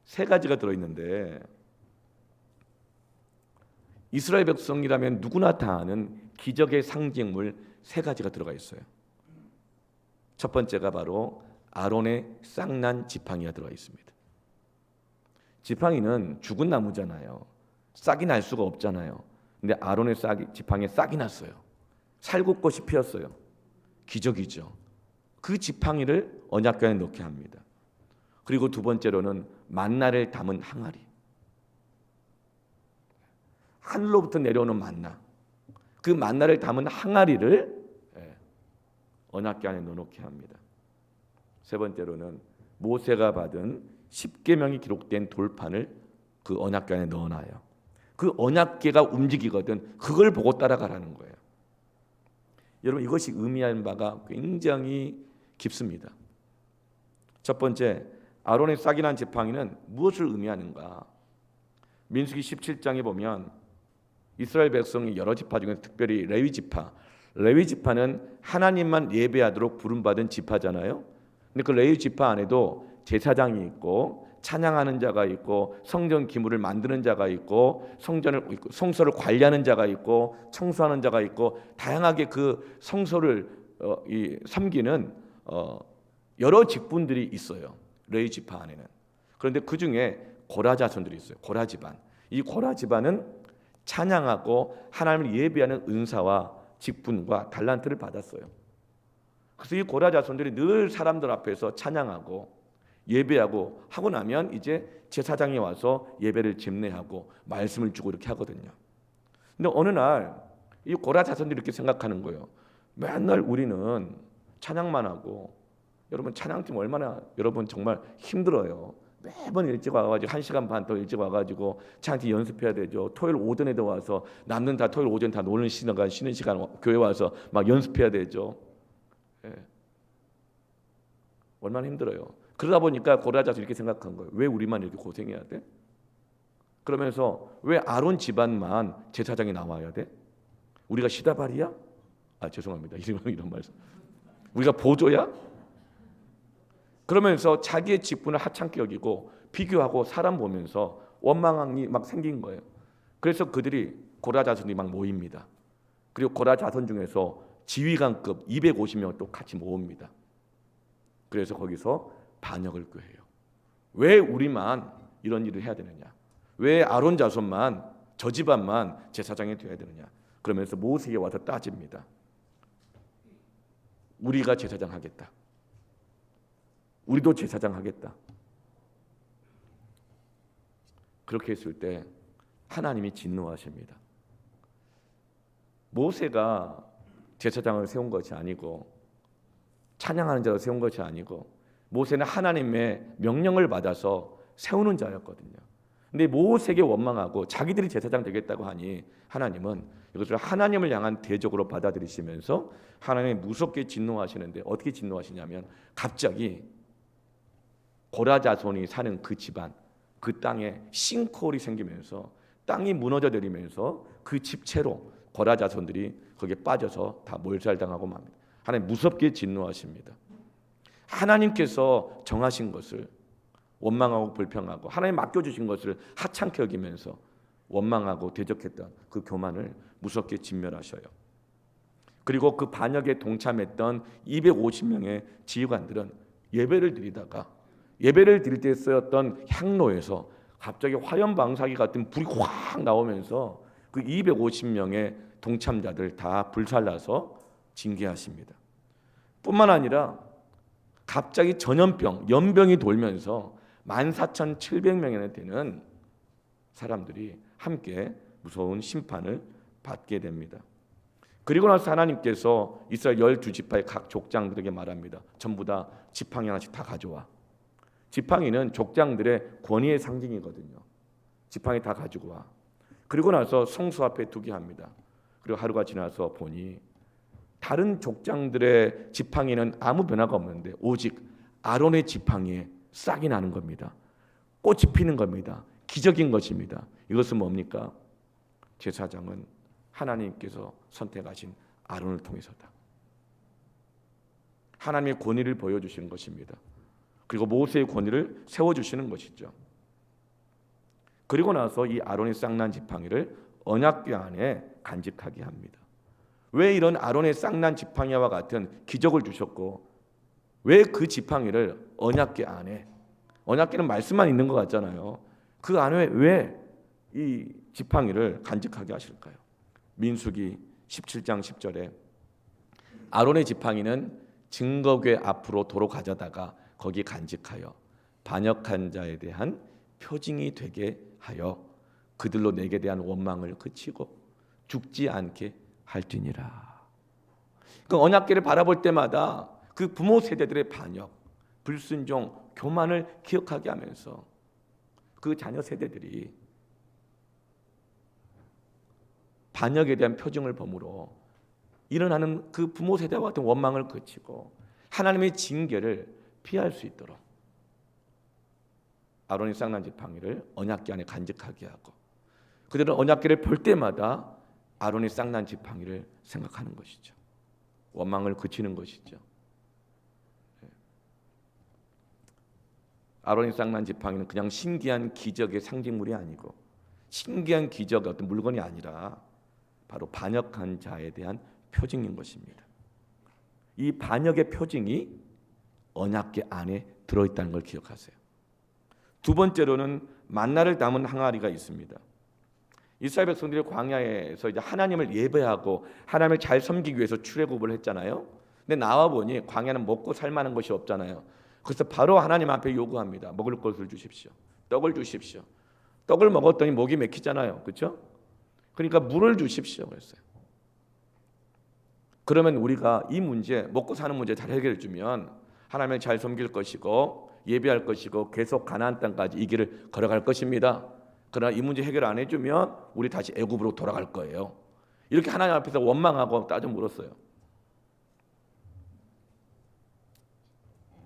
Speaker 1: 세 가지가 들어있는데 이스라엘 백성이라면 누구나 다 아는 기적의 상징물 세 가지가 들어가 있어요. 첫 번째가 바로 아론의 싹난 지팡이가 들어가 있습니다. 지팡이는 죽은 나무잖아요. 싹이 날 수가 없잖아요. 근데 아론의 지팡이에 싹이 났어요. 살구꽃이 피었어요. 기적이죠. 그 지팡이를 언약궤 안에 넣게 합니다. 그리고 두 번째로는 만나를 담은 항아리. 하늘로부터 내려오는 만나. 그 만나를 담은 항아리를 언약궤 안에 넣어놓게 합니다. 세 번째로는 모세가 받은 10계명이 기록된 돌판을 그 언약궤 안에 넣어놔요. 그 언약궤가 움직이거든 그걸 보고 따라가라는 거예요. 여러분 이것이 의미하는 바가 굉장히 깊습니다. 첫 번째, 아론의 싹이 난 지팡이는 무엇을 의미하는가? 민수기 17장에 보면 이스라엘 백성의 여러 지파 중에 특별히 레위 지파는 하나님만 예배하도록 부름받은 지파잖아요. 근데 그 레위 지파 안에도 제사장이 있고 찬양하는 자가 있고 성전 기물을 만드는 자가 있고 성소를 관리하는 자가 있고 청소하는 자가 있고 다양하게 그 성소를 섬기는 여러 직분들이 있어요. 레위 지파 안에는. 그런데 그 중에 고라 자손들이 있어요. 고라 집안. 이 고라 집안은 찬양하고 하나님을 예배하는 은사와 직분과 달란트를 받았어요. 그래서 이 고라 자손들이 늘 사람들 앞에서 찬양하고 예배하고 하고 나면 이제 제사장이 와서 예배를 집례하고 말씀을 주고 이렇게 하거든요. 근데 어느 날 이 고라 자손들이 이렇게 생각하는 거예요. 맨날 우리는 찬양만 하고, 여러분 찬양팀 얼마나 여러분 정말 힘들어요. 매번 일찍 와가지고 1시간 반 더 일찍 와가지고 찬양팀 연습해야 되죠. 토요일 오전에도 와서 남는 다 토요일 오전 다 노는 시간 쉬는 시간 교회 와서 막 연습해야 되죠. 예. 얼마나 힘들어요. 그러다 보니까 고라자서 이렇게 생각한 거예요. 왜 우리만 이렇게 고생해야 돼? 그러면서 왜 아론 집안만 제사장이 나와야 돼? 우리가 시다발이야? 죄송합니다. 이런 말씀. 우리가 보조야? 그러면서 자기의 직분을 하찮게 여기고 비교하고 사람 보면서 원망이 막 생긴 거예요. 그래서 그들이 고라 자손이 막 모입니다. 그리고 고라 자손 중에서 지휘관급 250명을 또 같이 모읍니다. 그래서 거기서 반역을 꾀해요. 왜 우리만 이런 일을 해야 되느냐? 왜 아론 자손만 저 집안만 제사장이 되어야 되느냐? 그러면서 모세에게 와서 따집니다. 우리가 제사장 하겠다. 우리도 제사장 하겠다. 그렇게 했을 때 하나님이 진노하십니다. 모세가 제사장을 세운 것이 아니고 찬양하는 자로 세운 것이 아니고 모세는 하나님의 명령을 받아서 세우는 자였거든요. 근데 모세에게 원망하고 자기들이 제사장 되겠다고 하니 하나님은 이것을 하나님을 향한 대적으로 받아들이시면서 하나님이 무섭게 진노하시는데 어떻게 진노하시냐면 갑자기 고라 자손이 사는 그 집안, 그 땅에 싱크홀이 생기면서 땅이 무너져 내리면서 그 집채로 고라 자손들이 거기에 빠져서 다 몰살당하고 맙니다. 하나님 무섭게 진노하십니다. 하나님께서 정하신 것을 원망하고 불평하고 하나님 맡겨주신 것을 하찮게 여기면서 원망하고 대적했던 그 교만을 무섭게 진멸하셔요. 그리고 그 반역에 동참했던 250명의 지휘관들은 예배를 드릴 때 쓰였던 향로에서 갑자기 화염방사기 같은 불이 확 나오면서 그 250명의 동참자들 다 불살라서 징계하십니다. 뿐만 아니라 갑자기 전염병, 연병이 돌면서 14,700명이나 되는 사람들이 함께 무서운 심판을 받게 됩니다. 그리고 나서 하나님께서 이스라엘 12지파의 각 족장들에게 말합니다. 전부 다 지팡이 하나씩 다 가져와. 지팡이는 족장들의 권위의 상징이거든요. 지팡이 다 가지고 와. 그리고 나서 성소 앞에 두게 합니다. 그리고 하루가 지나서 보니 다른 족장들의 지팡이는 아무 변화가 없는데 오직 아론의 지팡이에 싹이 나는 겁니다. 꽃이 피는 겁니다. 기적인 것입니다. 이것은 뭡니까? 제사장은 하나님께서 선택하신 아론을 통해서다. 하나님의 권위를 보여주시는 것입니다. 그리고 모세의 권위를 세워주시는 것이죠. 그리고 나서 이 아론의 쌍난 지팡이를 언약궤 안에 간직하게 합니다. 왜 이런 아론의 쌍난 지팡이와 같은 기적을 주셨고 왜 그 지팡이를 언약궤 안에, 언약궤는 말씀만 있는 것 같잖아요. 그 안에 왜 이 지팡이를 간직하게 하실까요? 민수기 17장 10절에 아론의 지팡이는 증거궤 앞으로 도로 가져다가 거기 간직하여 반역한 자에 대한 표징이 되게 하여 그들로 내게 대한 원망을 그치고 죽지 않게 할지니라. 그 언약궤를 바라볼 때마다 그 부모 세대들의 반역, 불순종, 교만을 기억하게 하면서 그 자녀 세대들이 반역에 대한 표징을 범으로 일어나는 그 부모 세대와 같은 원망을 그치고 하나님의 징계를 피할 수 있도록 아론이 쌍난 지팡이를 언약궤 안에 간직하게 하고 그들은 언약궤를 볼 때마다 아론이 쌍난 지팡이를 생각하는 것이죠. 원망을 그치는 것이죠. 아론이 쌍난 지팡이는 그냥 신기한 기적의 상징물이 아니고 신기한 기적의 어떤 물건이 아니라 바로 반역한 자에 대한 표징인 것입니다. 이 반역의 표징이 언약궤 안에 들어있다는 걸 기억하세요. 두 번째로는 만나를 담은 항아리가 있습니다. 이스라엘 백성들이 광야에서 이제 하나님을 예배하고 하나님을 잘 섬기기 위해서 출애굽을 했잖아요. 근데 나와 보니 광야는 먹고 살 만한 것이 없잖아요. 그래서 바로 하나님 앞에 요구합니다. 먹을 것을 주십시오. 떡을 주십시오. 떡을 먹었더니 목이 맥히잖아요. 그렇죠? 그러니까 물을 주십시오. 그랬어요. 그러면 우리가 이 문제, 먹고 사는 문제 잘 해결해 주면 하나님을 잘 섬길 것이고 예배할 것이고 계속 가나안 땅까지 이 길을 걸어갈 것입니다. 그러나 이 문제 해결 안 해주면 우리 다시 애굽으로 돌아갈 거예요. 이렇게 하나님 앞에서 원망하고 따져 물었어요.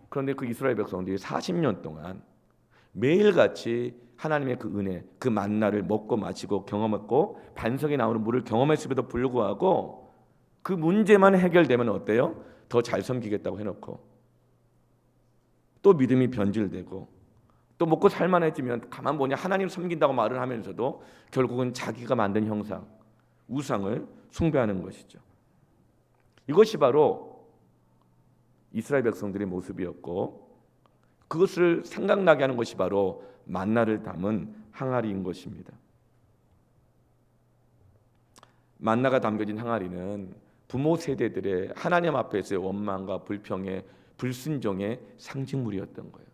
Speaker 1: 그런데 그 이스라엘 백성들이 40년 동안 매일같이 하나님의 그 은혜, 그 만나를 먹고 마시고 경험했고 반석에 나오는 물을 경험했음에도 불구하고 그 문제만 해결되면 어때요? 더 잘 섬기겠다고 해놓고 또 믿음이 변질되고 또 먹고 살만해지면 가만 보니 하나님 섬긴다고 말을 하면서도 결국은 자기가 만든 형상, 우상을 숭배하는 것이죠. 이것이 바로 이스라엘 백성들의 모습이었고 그것을 생각나게 하는 것이 바로 만나를 담은 항아리인 것입니다. 만나가 담겨진 항아리는 부모 세대들의 하나님 앞에서의 원망과 불평의 불순종의 상징물이었던 거예요.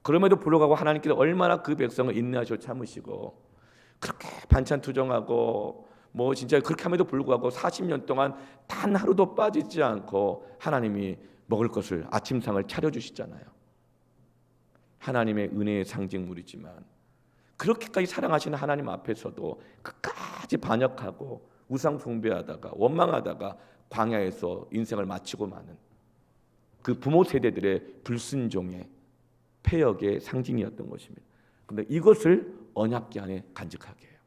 Speaker 1: 그럼에도 불구하고 하나님께서 얼마나 그 백성을 인내하시고 참으시고 그렇게 반찬 투정하고 뭐 진짜 그렇게 함에도 불구하고 40년 동안 단 하루도 빠지지 않고 하나님이 먹을 것을 아침상을 차려주시잖아요. 하나님의 은혜의 상징물이지만 그렇게까지 사랑하시는 하나님 앞에서도 끝까지 반역하고 우상 숭배하다가 원망하다가 광야에서 인생을 마치고 마는 그 부모 세대들의 불순종의 패역의 상징이었던 것입니다. 그런데 이것을 언약궤 안에 간직하게 해요.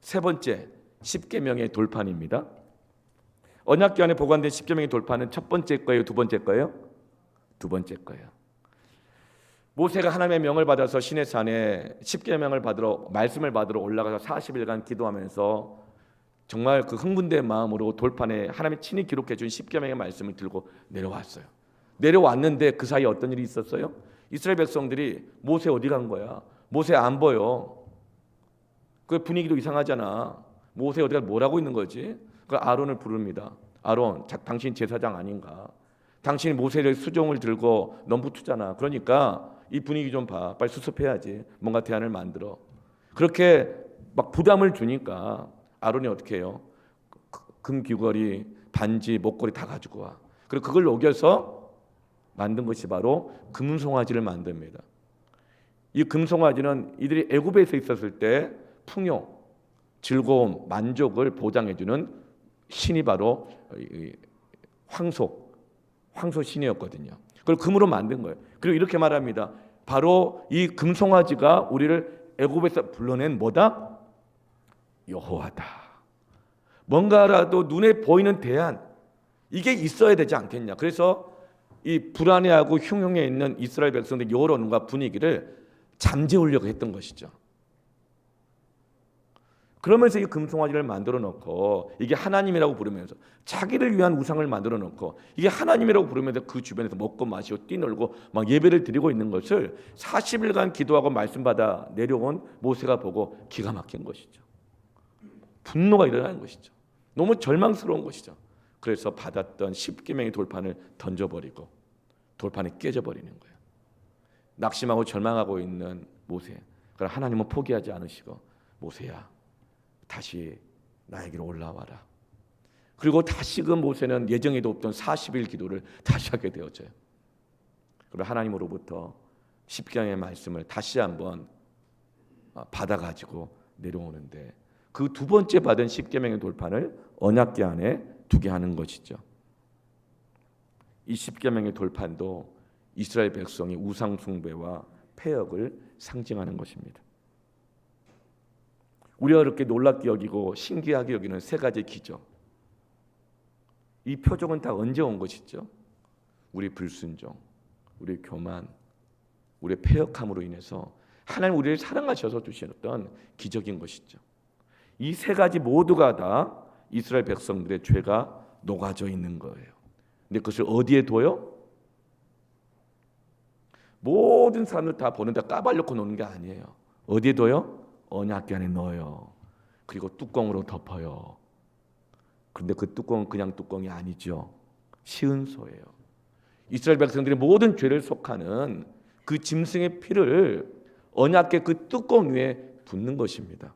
Speaker 1: 세 번째, 십계명의 돌판입니다. 언약궤 안에 보관된 십계명의 돌판은 첫 번째 거예요, 두 번째 거예요? 두 번째 거예요. 모세가 하나님의 명을 받아서 시내산에 십계명을 받으러 말씀을 받으러 올라가서 40일간 기도하면서 정말 그 흥분된 마음으로 돌판에 하나님이 친히 기록해 준 십계명의 말씀을 들고 내려왔어요. 내려왔는데 그 사이에 어떤 일이 있었어요? 이스라엘 백성들이 모세 어디 간 거야? 모세 안 보여. 그 분위기도 이상하잖아. 모세 어디가 뭘 하고 있는 거지? 그 아론을 부릅니다. 아론, 당신 제사장 아닌가? 당신이 모세의 수종을 들고 넘붙잖아. 그러니까 이 분위기 좀 봐. 빨리 수습해야지. 뭔가 대안을 만들어. 그렇게 막 부담을 주니까 아론이 어떻게 해요? 금 귀걸이, 반지, 목걸이 다 가지고 와. 그리고 그걸 녹여서 만든 것이 바로 금송아지를 만듭니다. 이 금송아지는 이들이 애굽에서 있었을 때 풍요, 즐거움, 만족을 보장해주는 신이 바로 황소 신이었거든요. 그걸 금으로 만든 거예요. 그리고 이렇게 말합니다. 바로 이 금송아지가 우리를 애굽에서 불러낸 뭐다? 여호와다. 뭔가라도 눈에 보이는 대안, 이게 있어야 되지 않겠냐. 그래서 이 불안해하고 흉흉해 있는 이스라엘 백성들의 여론과 분위기를 잠재우려고 했던 것이죠. 그러면서 이 금송아지를 만들어 놓고 이게 하나님이라고 부르면서 자기를 위한 우상을 만들어 놓고 이게 하나님이라고 부르면서 그 주변에서 먹고 마시고 뛰놀고 막 예배를 드리고 있는 것을 40일간 기도하고 말씀받아 내려온 모세가 보고 기가 막힌 것이죠. 분노가 일어나는 것이죠. 너무 절망스러운 것이죠. 그래서 받았던 10계명의 돌판을 던져버리고 돌판이 깨져버리는 거예요. 낙심하고 절망하고 있는 모세. 그러나 하나님은 포기하지 않으시고 모세야 다시 나에게로 올라와라. 그리고 다시금 모세는 예정에도 없던 40일 기도를 다시 하게 되어져요. 그리고 하나님으로부터 십계명의 말씀을 다시 한번 받아가지고 내려오는데 그 두 번째 받은 십계명의 돌판을 언약궤 안에 두게 하는 것이죠. 이 십계명의 돌판도 이스라엘 백성의 우상 숭배와 패역을 상징하는 것입니다. 우리가 그렇게 놀랍게 여기고 신기하게 여기는 세 가지 기적. 이 표적은 다 언제 온 것이죠? 우리 불순종, 우리 교만, 우리 패역함으로 인해서 하나님 우리를 사랑하셔서 주셨던 기적인 것이죠. 이 세 가지 모두가 다 이스라엘 백성들의 죄가 녹아져 있는 거예요. 근데 그것을 어디에 둬요? 모든 사람들 다 보는데 까발려고 놓는 게 아니에요. 어디에 둬요? 언약궤 안에 넣어요. 그리고 뚜껑으로 덮어요. 그런데 그 뚜껑은 그냥 뚜껑이 아니죠. 시은소예요. 이스라엘 백성들이 모든 죄를 속하는 그 짐승의 피를 언약궤 그 뚜껑 위에 붓는 것입니다.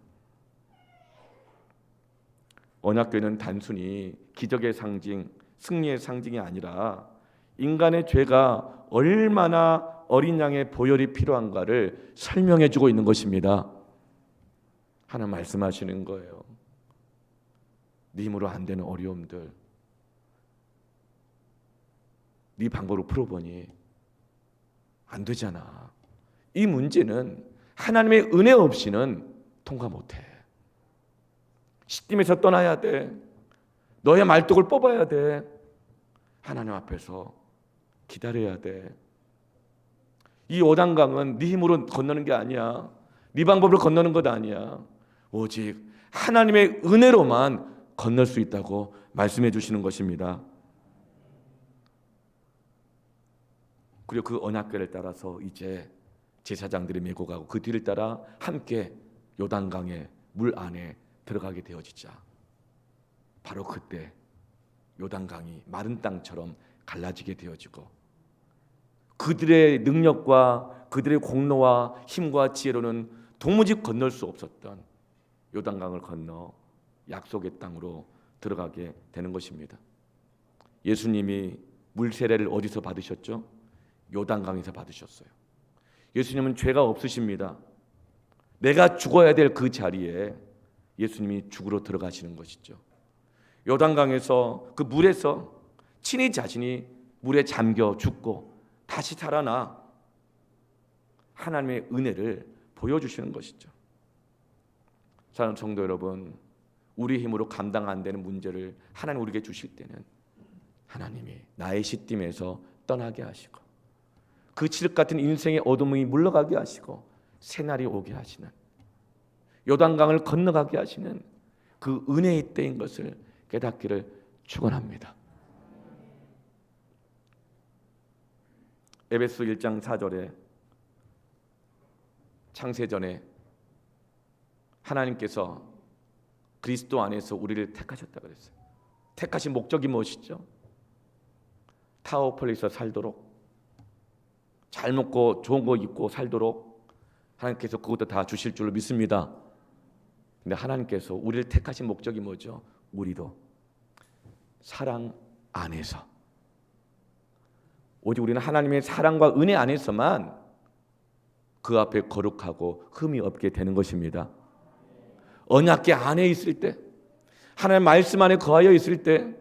Speaker 1: 언약궤는 단순히 기적의 상징, 승리의 상징이 아니라 인간의 죄가 얼마나 어린 양의 보혈이 필요한가를 설명해 주고 있는 것입니다. 하나님 말씀하시는 거예요. 네 힘으로 안 되는 어려움들 네 방법으로 풀어보니 안 되잖아. 이 문제는 하나님의 은혜 없이는 통과 못해. 시딤에서 떠나야 돼. 너의 말뚝을 뽑아야 돼. 하나님 앞에서 기다려야 돼. 이 요단강은 네 힘으로 건너는 게 아니야. 네 방법으로 건너는 것 아니야. 오직 하나님의 은혜로만 건널 수 있다고 말씀해 주시는 것입니다. 그리고 그 언약궤를 따라서 이제 제사장들이 메고 가고 그 뒤를 따라 함께 요단강의 물 안에 들어가게 되어지자 바로 그때 요단강이 마른 땅처럼 갈라지게 되어지고 그들의 능력과 그들의 공로와 힘과 지혜로는 도무지 건널 수 없었던 요단강을 건너 약속의 땅으로 들어가게 되는 것입니다. 예수님이 물 세례를 어디서 받으셨죠? 요단강에서 받으셨어요. 예수님은 죄가 없으십니다. 내가 죽어야 될 그 자리에 예수님이 죽으러 들어가시는 것이죠. 요단강에서 그 물에서 친히 자신이 물에 잠겨 죽고 다시 살아나 하나님의 은혜를 보여주시는 것이죠. 사랑하는 성도 여러분, 우리 힘으로 감당 안 되는 문제를 하나님 우리에게 주실 때는 하나님이 나의 시딤에서 떠나게 하시고 그 칠흑 같은 인생의 어둠이 물러가게 하시고 새날이 오게 하시는 요단강을 건너가게 하시는 그 은혜의 때인 것을 깨닫기를 축원합니다. 에베소 1장 4절에 창세전에 하나님께서 그리스도 안에서 우리를 택하셨다고 그랬어요. 택하신 목적이 무엇이죠? 타워폴리스에 살도록 잘 먹고 좋은 거 입고 살도록 하나님께서 그것도 다 주실 줄로 믿습니다. 근데 하나님께서 우리를 택하신 목적이 뭐죠? 우리도 사랑 안에서 오직 우리는 하나님의 사랑과 은혜 안에서만 그 앞에 거룩하고 흠이 없게 되는 것입니다. 언약궤 안에 있을 때, 하나님의 말씀 안에 거하여 있을 때,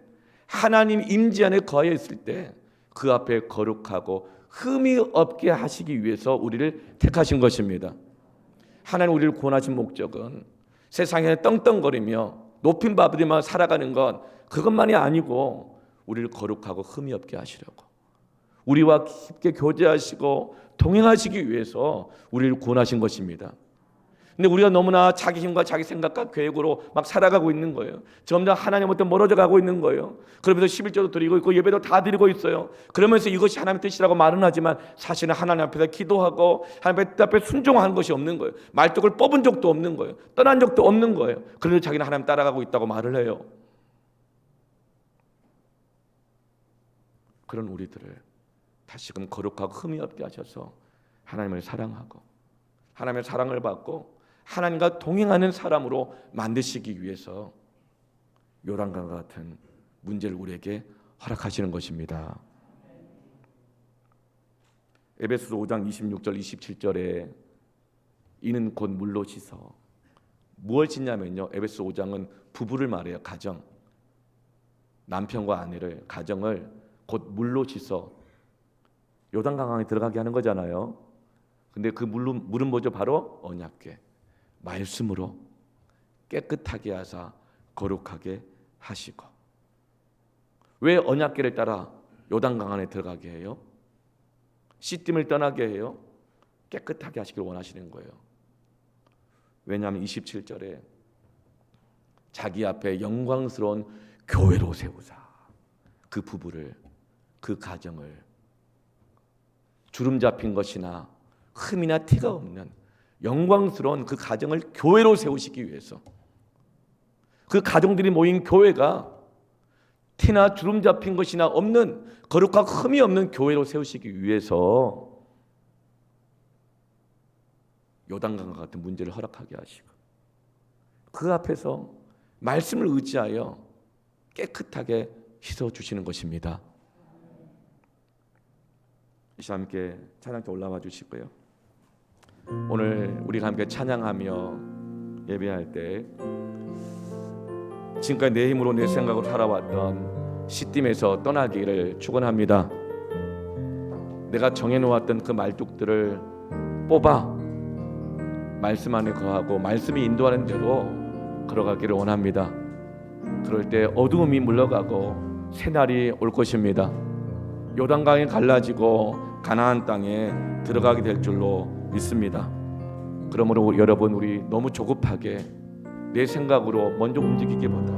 Speaker 1: 하나님 임재 안에 거하여 있을 때 그 앞에 거룩하고 흠이 없게 하시기 위해서 우리를 택하신 것입니다. 하나님 우리를 구원하신 목적은 세상에 떵떵거리며 높임 받으며 살아가는 것, 그것만이 아니고 우리를 거룩하고 흠이 없게 하시려고, 우리와 깊게 교제하시고 동행하시기 위해서 우리를 구원하신 것입니다. 근데 우리가 너무나 자기 힘과 자기 생각과 계획으로 막 살아가고 있는 거예요. 점점 하나님부터 멀어져 가고 있는 거예요. 그러면서 11조도 드리고 있고 예배도 다 드리고 있어요. 그러면서 이것이 하나님의 뜻이라고 말은 하지만 사실은 하나님 앞에서 기도하고 하나님의 뜻 앞에 순종하는 것이 없는 거예요. 말뚝을 뽑은 적도 없는 거예요. 떠난 적도 없는 거예요. 그런데 자기는 하나님 따라가고 있다고 말을 해요. 그런 우리들을 다시금 거룩하고 흠이 없게 하셔서 하나님을 사랑하고 하나님의 사랑을 받고 하나님과 동행하는 사람으로 만드시기 위해서 요단강과 같은 문제를 우리에게 허락하시는 것입니다. 에베소서 5장 26절 27절에 이는 곧 물로 씻어, 무엇을 씻냐면요, 에베소 5장은 부부를 말해요. 가정, 남편과 아내를, 가정을 곧 물로 씻어 요단강에 들어가게 하는 거잖아요. 근데 그 물은 뭐죠? 바로 언약궤, 말씀으로 깨끗하게 하사 거룩하게 하시고. 왜 언약궤를 따라 요단강 안에 들어가게 해요? 씻김을 떠나게 해요? 깨끗하게 하시길 원하시는 거예요. 왜냐하면 27절에 자기 앞에 영광스러운 교회로 세우사, 그 부부를, 그 가정을 주름 잡힌 것이나 흠이나 티가 없는 영광스러운 그 가정을 교회로 세우시기 위해서, 그 가정들이 모인 교회가 티나 주름 잡힌 것이나 없는 거룩하고 흠이 없는 교회로 세우시기 위해서 요단강과 같은 문제를 허락하게 하시고 그 앞에서 말씀을 의지하여 깨끗하게 씻어주시는 것입니다. 이 시간 함께 찬양대 올라와 주시고요. 오늘 우리가 함께 찬양하며 예배할 때 지금까지 내 힘으로 내 생각으로 살아왔던 시딤에서 떠나기를 축원합니다. 내가 정해놓았던 그 말뚝들을 뽑아 말씀 안에 거하고 말씀이 인도하는 대로 걸어가기를 원합니다. 그럴 때 어두움이 물러가고 새날이 올 것입니다. 요단강이 갈라지고 가나안 땅에 들어가게 될 줄로 믿습니다. 그러므로 여러분, 우리 너무 조급하게 내 생각으로 먼저 움직이기보다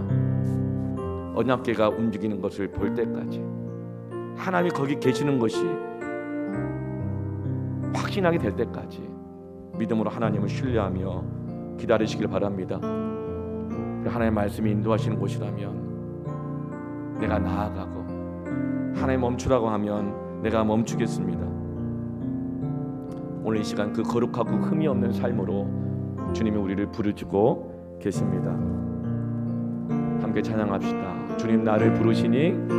Speaker 1: 언약궤가 움직이는 것을 볼 때까지, 하나님이 거기 계시는 것이 확신하게 될 때까지 믿음으로 하나님을 신뢰하며 기다리시길 바랍니다. 하나님의 말씀이 인도하시는 곳이라면 내가 나아가고, 하나님 멈추라고 하면 내가 멈추겠습니다. 오늘 이 시간 그 거룩하고 흠이 없는 삶으로 주님이 우리를 부르시고 계십니다. 함께 찬양합시다. 주님 나를 부르시니